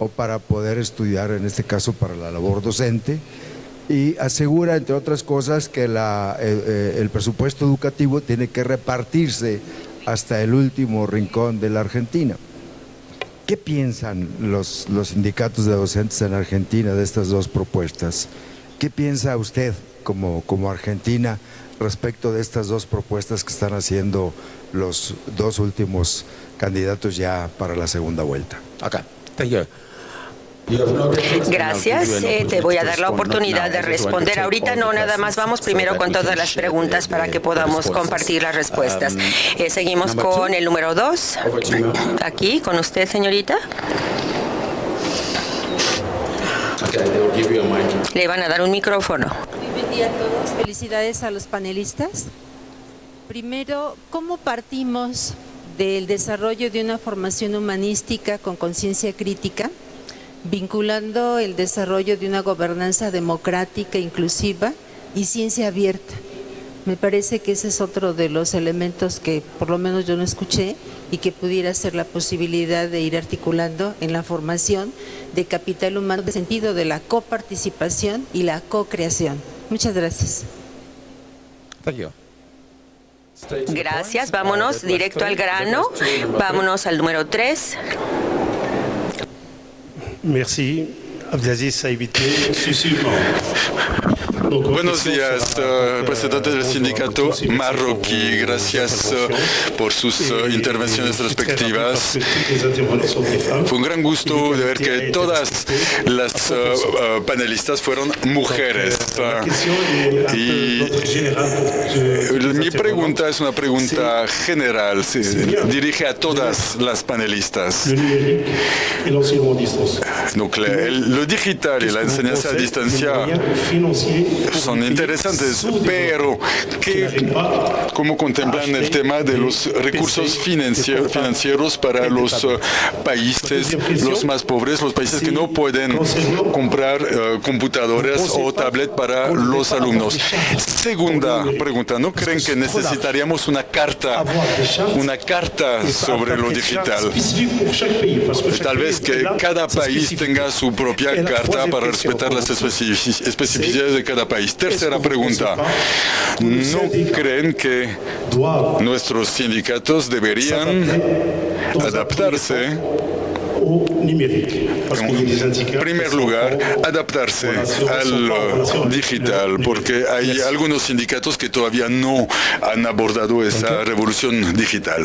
o para poder estudiar, en este caso, para la labor docente, y asegura, entre otras cosas, que el presupuesto educativo tiene que repartirse hasta el último rincón de la Argentina. ¿Qué piensan los sindicatos de docentes en Argentina de estas dos propuestas? ¿Qué piensa usted como Argentina respecto de estas dos propuestas que están haciendo los dos últimos candidatos ya para la segunda vuelta? Acá. Thank you. Gracias. Te voy a dar la oportunidad de responder. Ahorita no, nada más vamos primero con todas las preguntas para que podamos compartir las respuestas. Seguimos con el número 2. Aquí, con usted, señorita. Le van a dar un micrófono. Muy buen día a todos. Felicidades a los panelistas. Primero, ¿cómo partimos del desarrollo de una formación humanística con conciencia crítica, vinculando el desarrollo de una gobernanza democrática, inclusiva y ciencia abierta? Me parece que ese es otro de los elementos que por lo menos yo no escuché y que pudiera ser la posibilidad de ir articulando en la formación de capital humano en el sentido de la coparticipación y la co-creación. Muchas gracias. Gracias. Vámonos directo al grano. Vámonos al número 3. Merci. Buenos días, representantes del sindicato marroquí. Gracias por sus intervenciones respectivas. Fue un gran gusto de ver que todas las panelistas fueron mujeres. Y mi pregunta es una pregunta general, se dirige a todas las panelistas. Lo digital y la enseñanza a distancia son interesantes, pero ¿cómo contemplan el tema de los recursos financieros para los países los más pobres, los países que no pueden comprar computadoras o tablet para los alumnos? Segunda pregunta, ¿no creen que necesitaríamos una carta sobre lo digital? Tal vez que cada país tenga su propia carta para respetar las especificidades de cada país. Tercera pregunta, ¿no creen que nuestros sindicatos deberían adaptarse? En primer lugar, adaptarse al digital, porque hay algunos sindicatos que todavía no han abordado esa revolución digital.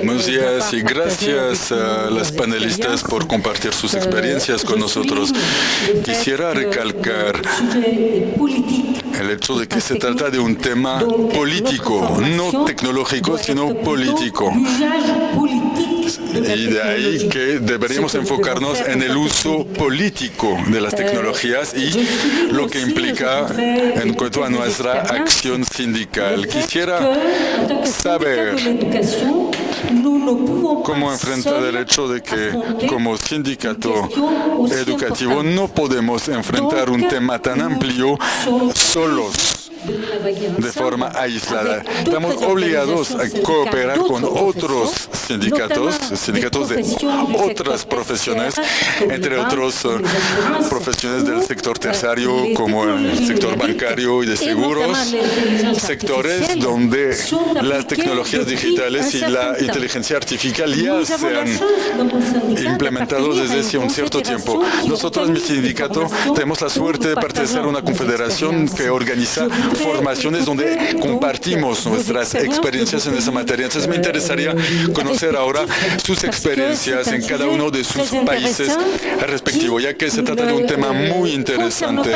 Buenos días y gracias a las panelistas por compartir sus experiencias con nosotros. Quisiera recalcar el hecho de que se trata de un tema político, no tecnológico, sino político. Y de ahí que deberíamos enfocarnos en el uso político de las tecnologías y lo que implica en cuanto a nuestra acción sindical. Quisiera saber cómo enfrentar el hecho de que como sindicato educativo no podemos enfrentar un tema tan amplio solos, de forma aislada. Estamos obligados a cooperar con otros sindicatos de otras profesiones, entre otros profesiones del sector terciario, como el sector bancario y de seguros, sectores donde las tecnologías digitales y la inteligencia artificial ya se han implementado desde hace un cierto tiempo. Nosotros, en mi sindicato, tenemos la suerte de pertenecer a una confederación que organiza formaciones donde compartimos nuestras experiencias en esa materia. Entonces me interesaría conocer ahora sus experiencias en cada uno de sus países respectivos, ya que se trata de un tema muy interesante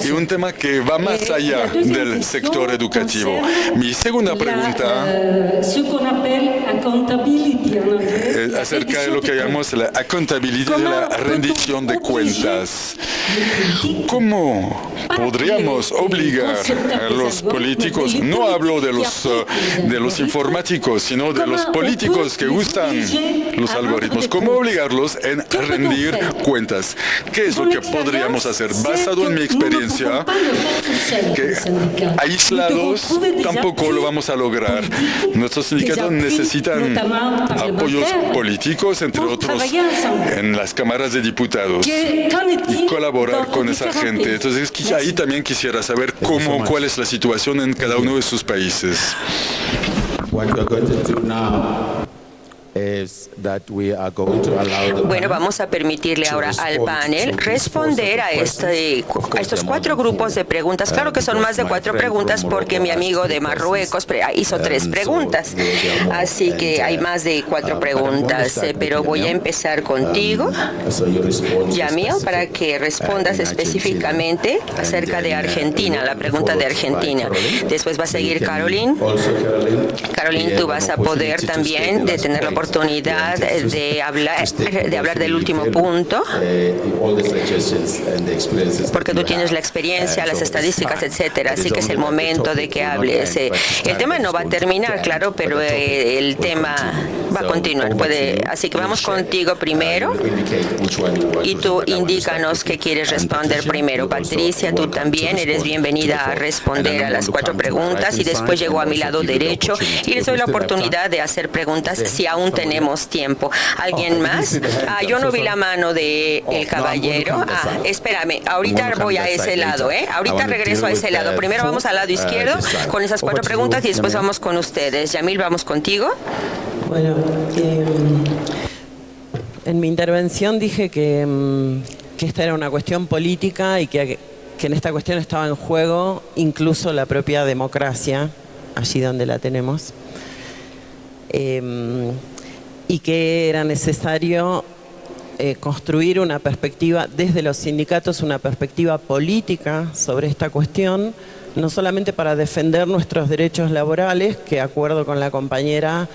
y un tema que va más allá del sector educativo. Mi segunda pregunta es acerca de lo que llamamos la accountability, de la rendición de cuentas. ¿Cómo podríamos obligar a los políticos? No hablo de los informáticos, sino de los políticos que usan los algoritmos. ¿Cómo obligarlos en rendir cuentas? ¿Qué es lo que podríamos hacer? Basado en mi experiencia, que aislados tampoco lo vamos a lograr. Nuestros sindicatos necesitan apoyos políticos, entre otros, en las cámaras de diputados, y colaborar con esa gente. Entonces, ahí también quisiera saber cuál es la situación en cada uno de sus países. Bueno, vamos a permitirle ahora al panel responder a estos 4 grupos de preguntas. Claro que son más de 4 preguntas porque mi amigo de Marruecos hizo 3 preguntas. Así que hay más de 4 preguntas. Pero voy a empezar contigo, Yamil, para que respondas específicamente acerca de Argentina, la pregunta de Argentina. Después va a seguir Caroline. Caroline, tú vas a poder también tener la oportunidad de hablar del último punto, porque tú tienes la experiencia, las estadísticas, etcétera, así que es el momento de que hables. El tema no va a terminar, claro, pero el tema va a continuar. Así que vamos contigo primero y tú indícanos qué quieres responder primero. Patricia, tú también eres bienvenida a responder a las 4 preguntas y después llego a mi lado derecho y les doy la oportunidad de hacer preguntas si aún tenemos tiempo. ¿Alguien más? Yo no vi la mano del caballero. Espérame, ahorita voy a ese lado, Ahorita regreso a ese lado. Primero vamos al lado izquierdo con esas 4 preguntas y después vamos con ustedes. Yamil, vamos contigo. Bueno, en mi intervención dije que esta era una cuestión política y que en esta cuestión estaba en juego incluso la propia democracia, allí donde la tenemos, y que era necesario construir una perspectiva desde los sindicatos, una perspectiva política sobre esta cuestión, no solamente para defender nuestros derechos laborales, que de acuerdo con la compañera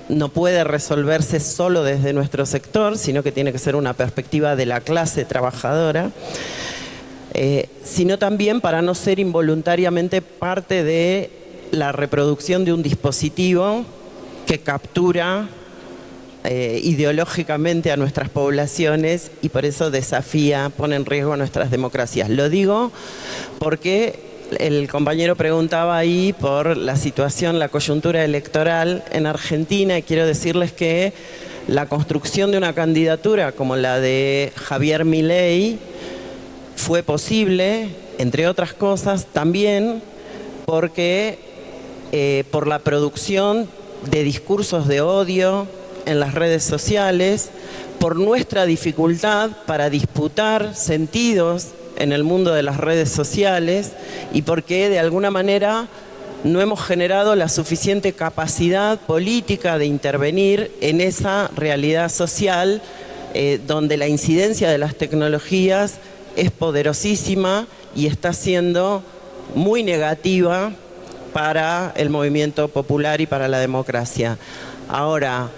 no puede resolverse solo desde nuestro sector, sino que tiene que ser una perspectiva de la clase trabajadora, sino también para no ser involuntariamente parte de la reproducción de un dispositivo que captura ideológicamente a nuestras poblaciones y por eso desafía, pone en riesgo nuestras democracias. Lo digo porque el compañero preguntaba ahí por la situación, la coyuntura electoral en Argentina, y quiero decirles que la construcción de una candidatura como la de Javier Milei fue posible, entre otras cosas, también porque por la producción de discursos de odio en las redes sociales, por nuestra dificultad para disputar sentidos en el mundo de las redes sociales y porque de alguna manera no hemos generado la suficiente capacidad política de intervenir en esa realidad social donde la incidencia de las tecnologías es poderosísima y está siendo muy negativa para el movimiento popular y para la democracia. Ahora,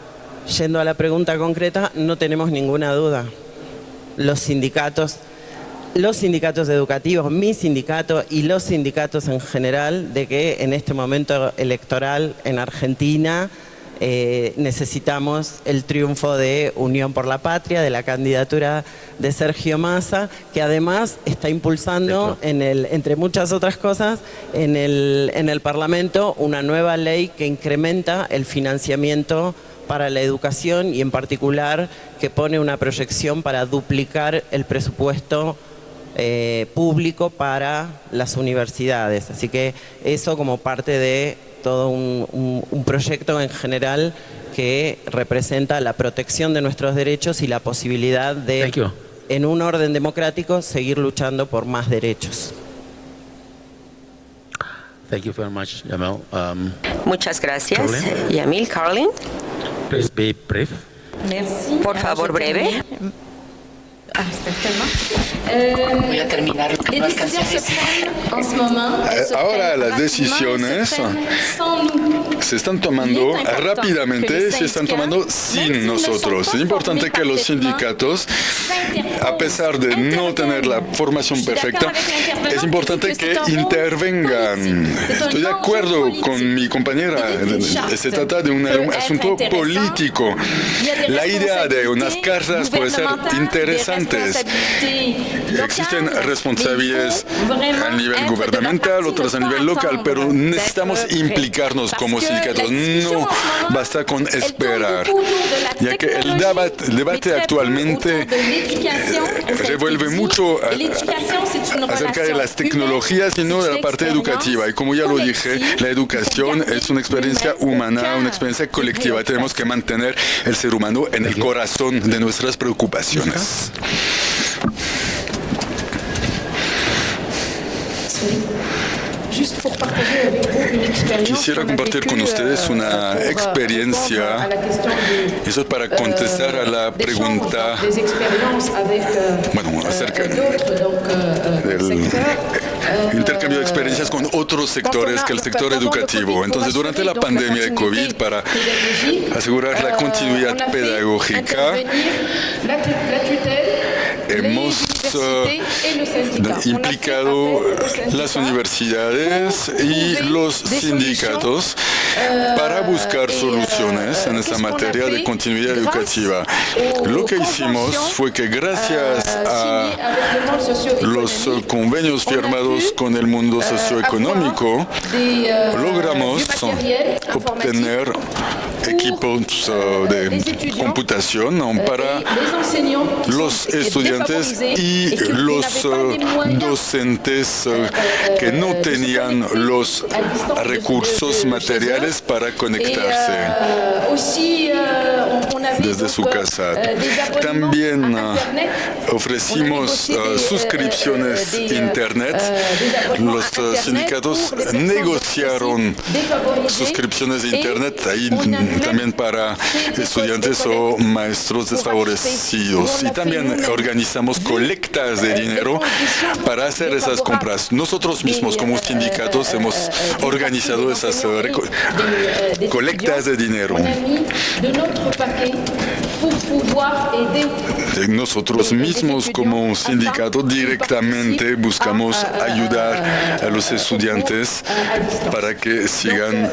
yendo a la pregunta concreta, no tenemos ninguna duda. Los sindicatos educativos, mi sindicato y los sindicatos en general, de que en este momento electoral en Argentina necesitamos el triunfo de Unión por la Patria, de la candidatura de Sergio Massa, que además está impulsando, entre muchas otras cosas, en el Parlamento una nueva ley que incrementa el financiamiento para la educación y en particular que pone una proyección para duplicar el presupuesto público para las universidades. Así que eso como parte de todo un proyecto en general que representa la protección de nuestros derechos y la posibilidad de, en un orden democrático, seguir luchando por más derechos. Thank you very much, Yamil. Muchas gracias, Yamil. Caroline. Please be brief. Merci. Por favor, breve. Voy a terminar lo que no alcancé a decir. Ahora las decisiones se están tomando rápidamente, se están tomando sin nosotros. Es importante que los sindicatos, a pesar de no tener la formación perfecta, es importante que intervengan. Estoy de acuerdo con mi compañera, se trata de un asunto político. La idea de unas cartas puede ser interesante. Existen responsabilidades a nivel gubernamental, otras a nivel local, pero necesitamos implicarnos como sindicatos. No basta con esperar, ya que el debate actualmente revuelve mucho acerca de las tecnologías y no de la parte educativa. Y como ya lo dije, la educación es una experiencia humana, una experiencia colectiva. Tenemos que mantener el ser humano en el corazón de nuestras preocupaciones. Quisiera compartir con ustedes una experiencia, eso es para contestar a la pregunta, acerca del intercambio de experiencias con otros sectores que el sector educativo. Entonces, durante la pandemia de COVID, para asegurar la continuidad pedagógica, hemos implicado las universidades y los sindicatos para buscar soluciones en esta materia de continuidad educativa. Lo que hicimos fue que gracias a los convenios firmados con el mundo socioeconómico, logramos obtener equipos de computación para los estudiantes y los docentes que no tenían los recursos materiales para conectarse desde su casa. También ofrecimos suscripciones internet. Los sindicatos negociaron suscripciones de internet ahí también para estudiantes o maestros desfavorecidos. Y también organizamos colectas de dinero para hacer esas compras. Nosotros mismos como sindicatos hemos organizado esas colectas de dinero. Nosotros mismos como sindicato directamente buscamos ayudar a los estudiantes para que sigan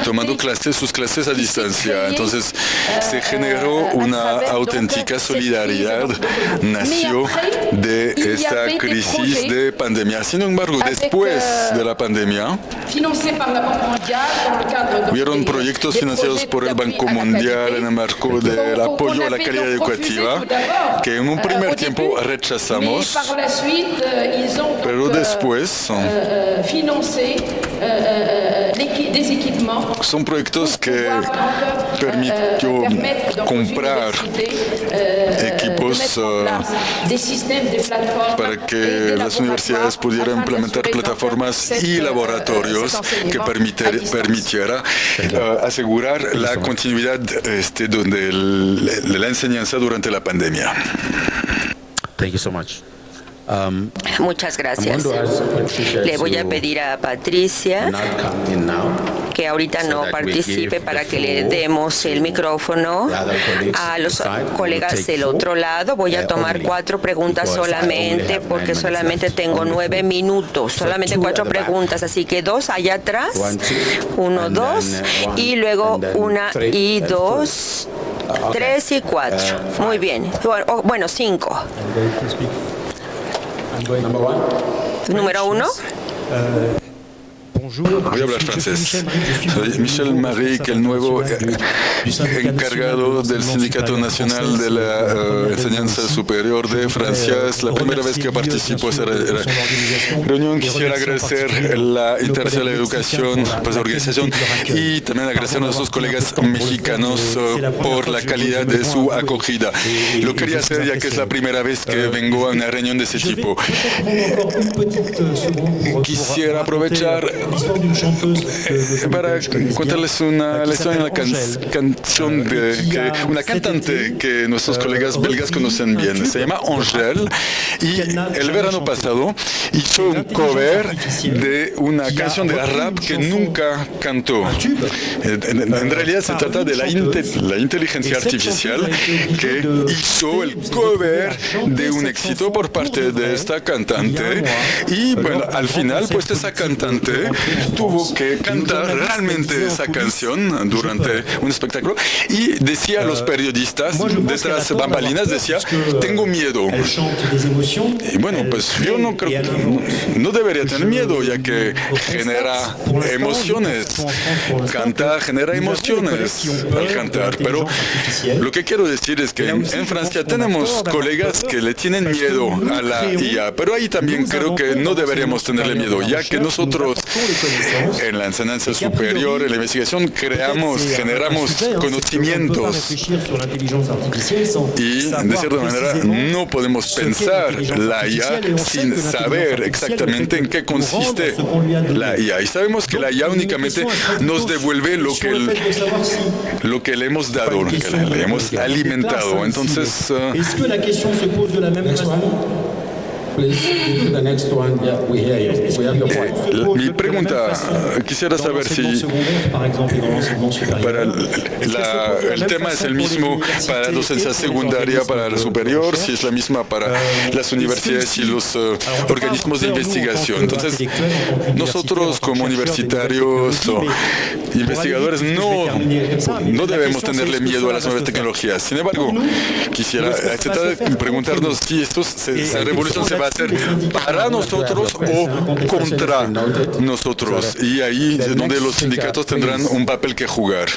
tomando sus clases a distancia. Entonces se generó una auténtica solidaridad, nació de esta crisis de pandemia. Sin embargo, después de la pandemia, hubieron proyectos financiados por el Banco Mundial en el marco del apoyo a la calidad educativa, que en un primer tiempo rechazamos, pero después son proyectos que permitió comprar equipos para que las universidades pudieran implementar plataformas y laboratorios que permitiera asegurar la continuidad de la enseñanza durante la pandemia. Thank you so much. Muchas gracias. Le voy a pedir a Patricia que ahorita no participe para que le demos el micrófono a los colegas del otro lado. Voy a tomar 4 preguntas solamente porque solamente tengo 9 minutos. Solamente 4 preguntas, así que 2 allá atrás, 1, 2 y luego 1 y 2, 3 y 4. Muy bien. Bueno, 5. Número 1. Voy a hablar francés. Soy Michel Marie, que el nuevo encargado del Sindicato Nacional de la Enseñanza Superior de Francia. Es la primera vez que participo en esta reunión. Quisiera agradecer la Internacional de Educación, pues, la organización, y también agradecer a nuestros colegas mexicanos por la calidad de su acogida. Lo quería hacer ya que es la primera vez que vengo a una reunión de ese tipo. Quisiera aprovechar para contarles una lección en la canción de una cantante que nuestros colegas belgas conocen bien. Se llama Angèle y el verano pasado hizo un cover de una canción de rap que nunca cantó. En realidad se trata de la inteligencia artificial que hizo el cover de un éxito por parte de esta cantante y bueno, al final pues esa cantante tuvo que cantar realmente esa canción durante un espectáculo y decía a los periodistas detrás de bambalinas, decía, tengo miedo. Y bueno, pues yo no creo, no debería tener miedo, ya que genera emociones. Cantar genera emociones al cantar, pero lo que quiero decir es que en Francia tenemos colegas que le tienen miedo a la IA, pero ahí también creo que no deberíamos tenerle miedo, ya que nosotros en la enseñanza superior, en la investigación, generamos conocimientos y de cierta manera no podemos pensar la IA sin saber exactamente en qué consiste la IA. Y sabemos que la IA únicamente nos devuelve lo que le hemos dado, lo que le hemos alimentado. Entonces, Mi pregunta, quisiera saber si el tema es el mismo para la docencia secundaria, para la superior, si es la misma para las universidades y los organismos de investigación. Entonces, nosotros como universitarios o investigadores no debemos tenerle miedo a las nuevas tecnologías. Sin embargo, quisiera preguntarnos si esa revolución se va a hacer para nosotros o contra nosotros. Y ahí es donde los sindicatos tendrán un papel que jugar.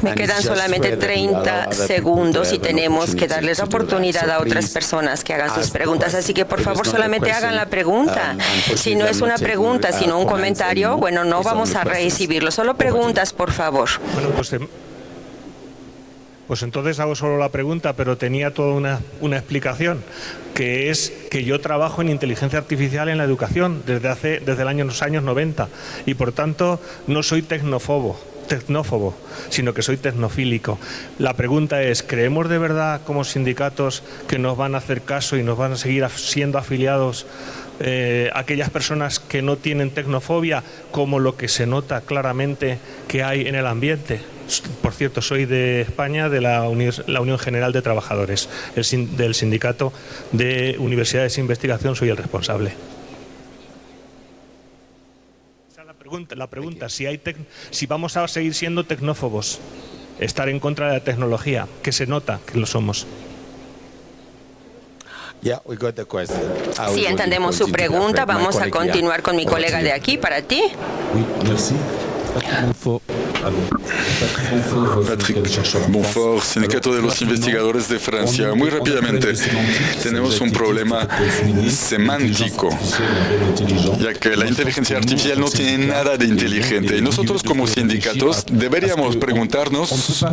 Me quedan solamente 30 segundos y tenemos que darles la oportunidad a otras personas que hagan sus preguntas. Así que, por favor, solamente hagan la pregunta. Si no es una pregunta, sino un comentario, bueno, no vamos a recibirlo. Solo preguntas, por favor. Bueno, pues entonces hago solo la pregunta, pero tenía toda una explicación, que es que yo trabajo en inteligencia artificial en la educación desde los años 90 y, por tanto, no soy tecnófobo, sino que soy tecnofílico. La pregunta es, ¿creemos de verdad como sindicatos que nos van a hacer caso y nos van a seguir siendo afiliados aquellas personas que no tienen tecnofobia, como lo que se nota claramente que hay en el ambiente? Por cierto, soy de España, de la Unión General de Trabajadores, del Sindicato de Universidades de Investigación, soy el responsable. La pregunta, si vamos a seguir siendo tecnófobos, estar en contra de la tecnología, que se nota que lo somos. Sí, entendemos su pregunta. Vamos a continuar con mi colega de aquí. Para ti. Patrick Bonfort, Sindicato de los Investigadores de Francia. Muy rápidamente, tenemos un problema semántico, ya que la inteligencia artificial no tiene nada de inteligente. Y nosotros como sindicatos deberíamos preguntarnos,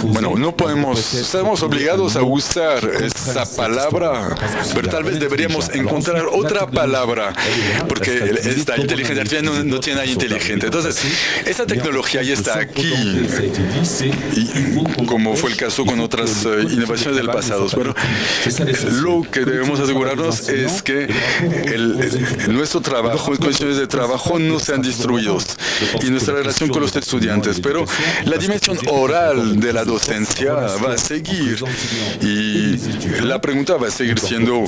bueno, no podemos, estamos obligados a usar esa palabra, pero tal vez deberíamos encontrar otra palabra, porque esta inteligencia artificial no tiene nada inteligente. Entonces, esa tecnología ya está aquí, y como fue el caso con otras innovaciones del pasado. Pero lo que debemos asegurarnos es que nuestro trabajo, las condiciones de trabajo no sean destruidos y nuestra relación con los estudiantes. Pero la dimensión oral de la docencia va a seguir y la pregunta va a seguir siendo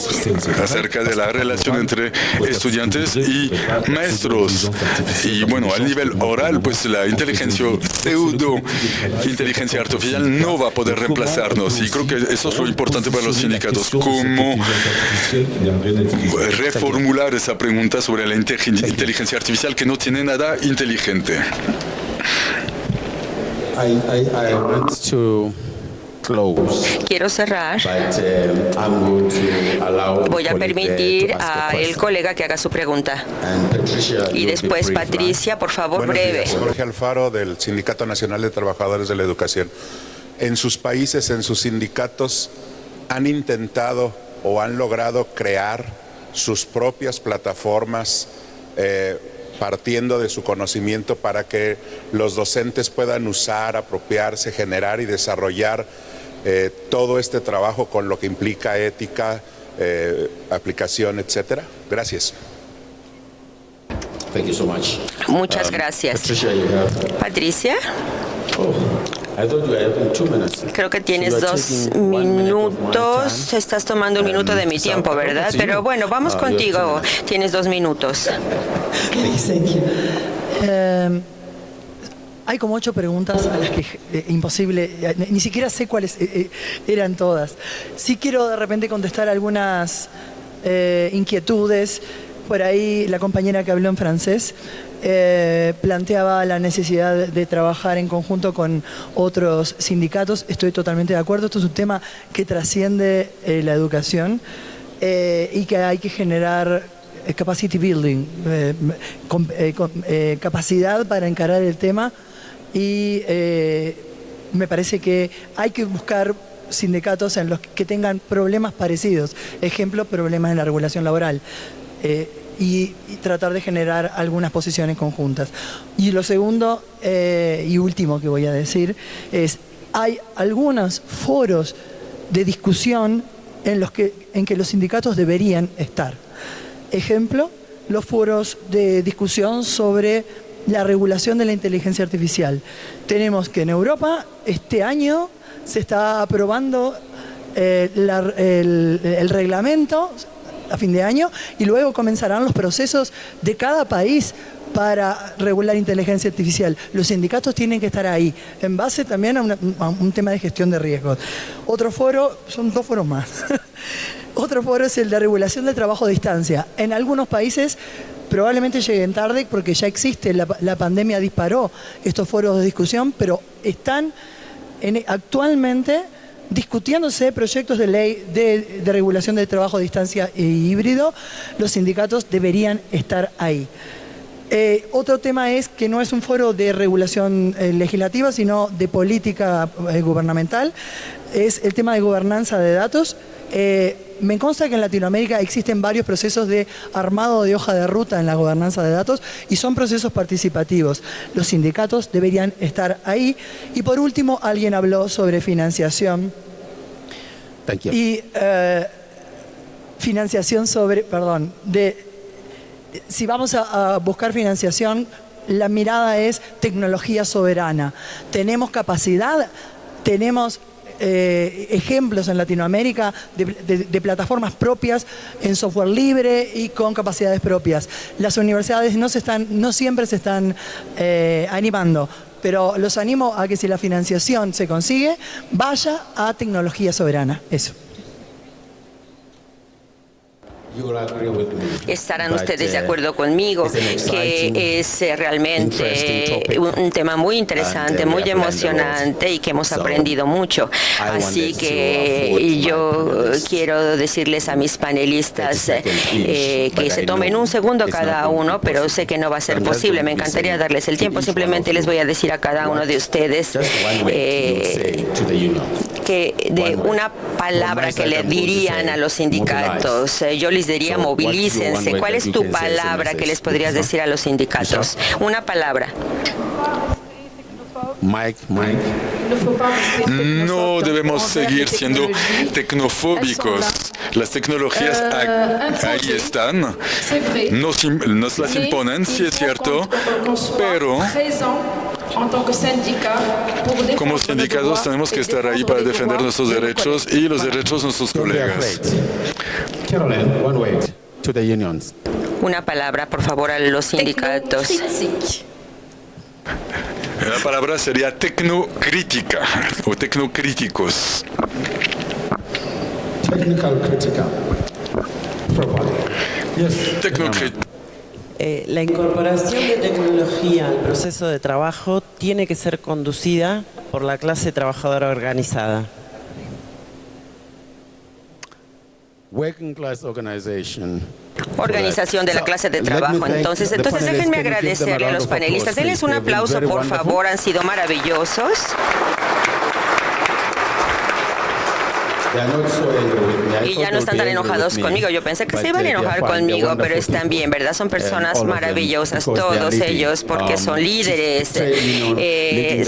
acerca de la relación entre estudiantes y maestros. Y bueno, al nivel oral, pues la pseudo-inteligencia artificial no va a poder reemplazarnos. Y creo que eso es lo importante para los sindicatos. ¿Cómo reformular esa pregunta sobre la inteligencia artificial que no tiene nada inteligente? Quiero cerrar. Voy a permitir al colega que haga su pregunta. Y después, Patricia, por favor, breve. Jorge Alfaro, del Sindicato Nacional de Trabajadores de la Educación. En sus países, en sus sindicatos, ¿han intentado o han logrado crear sus propias plataformas partiendo de su conocimiento para que los docentes puedan usar, apropiarse, generar y desarrollar todo este trabajo con lo que implica ética, aplicación, etcétera? Gracias. Muchas gracias. Patricia. Creo que tienes 2 minutos. Estás tomando 1 minuto de mi tiempo, ¿verdad? Pero bueno, vamos contigo. Tienes 2 minutos. Hay como 8 preguntas a las que imposible, ni siquiera sé cuáles eran todas. Sí quiero de repente contestar algunas inquietudes. Por ahí la compañera que habló en francés planteaba la necesidad de trabajar en conjunto con otros sindicatos. Estoy totalmente de acuerdo. Esto es un tema que trasciende la educación y que hay que generar capacity building, capacidad para encarar el tema. Y me parece que hay que buscar sindicatos en los que tengan problemas parecidos. Ejemplo, problemas en la regulación laboral. Y tratar de generar algunas posiciones conjuntas. Y lo segundo y último que voy a decir es, hay algunos foros de discusión en que los sindicatos deberían estar. Ejemplo, los foros de discusión sobre la regulación de la inteligencia artificial. Tenemos que en Europa este año se está aprobando el reglamento a fin de año y luego comenzarán los procesos de cada país para regular inteligencia artificial. Los sindicatos tienen que estar ahí, en base también a un tema de gestión de riesgos. Otro foro, son 2 foros más. Otro foro es el de regulación del trabajo a distancia. En algunos países probablemente lleguen tarde porque ya existe, la pandemia disparó estos foros de discusión, pero están actualmente discutiéndose proyectos de ley de regulación del trabajo a distancia e híbrido. Los sindicatos deberían estar ahí. Otro tema es que no es un foro de regulación legislativa, sino de política gubernamental. Es el tema de gobernanza de datos. Me consta que en Latinoamérica existen varios procesos de armado de hoja de ruta en la gobernanza de datos y son procesos participativos. Los sindicatos deberían estar ahí. Y por último, alguien habló sobre financiación. Thank you. Y financiación si vamos a buscar financiación, la mirada es tecnología soberana. Tenemos capacidad, tenemos ejemplos en Latinoamérica de plataformas propias en software libre y con capacidades propias. Las universidades no siempre se están animando, pero los animo a que si la financiación se consigue, vaya a tecnología soberana. Eso. Estarán ustedes de acuerdo conmigo que es realmente un tema muy interesante, muy emocionante y que hemos aprendido mucho. Así que yo quiero decirles a mis panelistas que se tomen un segundo cada uno, pero sé que no va a ser posible. Me encantaría darles el tiempo. Simplemente les voy a decir a cada uno de ustedes que de una palabra que le dirían a los sindicatos. Yo les diría movilícense. ¿Cuál es tu palabra que les podrías decir a los sindicatos? Una palabra. Mike. No debemos seguir siendo tecnofóbicos. Las tecnologías ahí están. Nos las imponen, sí es cierto, pero como sindicatos tenemos que estar ahí para defender nuestros derechos y los derechos de nuestros colegas. Caroline, one word to the unions. Una palabra, por favor, a los sindicatos. La palabra sería tecnocrítica o tecnocríticos. Technical critical. La incorporación de tecnología al proceso de trabajo tiene que ser conducida por la clase trabajadora organizada. Working class organization. Organización de la clase de trabajo. Entonces déjenme agradecerle a los panelistas. Denles un aplauso, por favor. Han sido maravillosos. Y ya no están tan enojados conmigo. Yo pensé que se iban a enojar conmigo, pero están bien, ¿verdad? Son personas maravillosas, todos ellos, porque son líderes de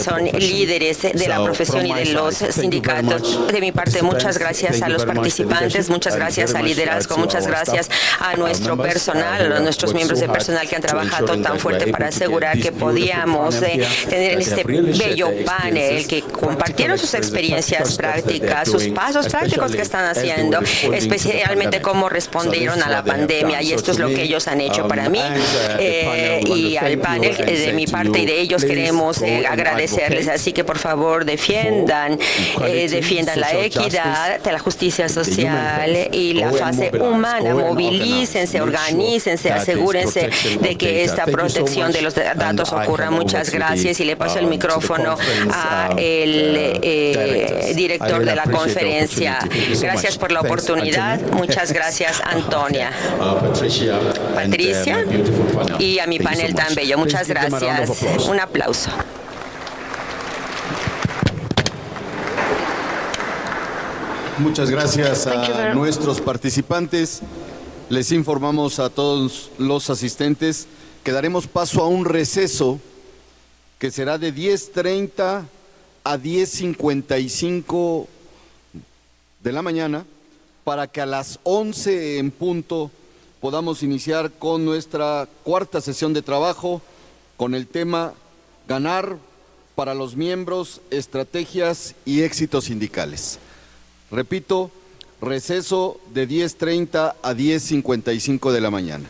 la profesión y de los sindicatos. De mi parte, muchas gracias a los participantes, muchas gracias al liderazgo, muchas gracias a nuestro personal, a nuestros miembros de personal que han trabajado tan fuerte para asegurar que podíamos tener este bello panel, que compartieron sus experiencias prácticas, sus pasos prácticos que están haciendo, especialmente cómo respondieron a la pandemia, y esto es lo que ellos han hecho para mí y al panel. De mi parte y de ellos queremos agradecerles, así que por favor defiendan la equidad, la justicia social y la fase humana. Movilícense, organícense, asegúrense de que esta protección de los datos ocurra. Muchas gracias, y le paso el micrófono a el director de la conferencia. Gracias por la oportunidad. Muchas gracias, Antonia, Patricia, y a mi panel tan bello. Muchas gracias. Un aplauso. Muchas gracias a nuestros participantes. Les informamos a todos los asistentes que daremos paso a un receso que será de 10:30 a 10:55 de la mañana para que a las 11 en punto podamos iniciar con nuestra cuarta sesión de trabajo con el tema Ganar para los miembros, estrategias y éxitos sindicales. Repito, receso de 10:30 a 10:55 de la mañana.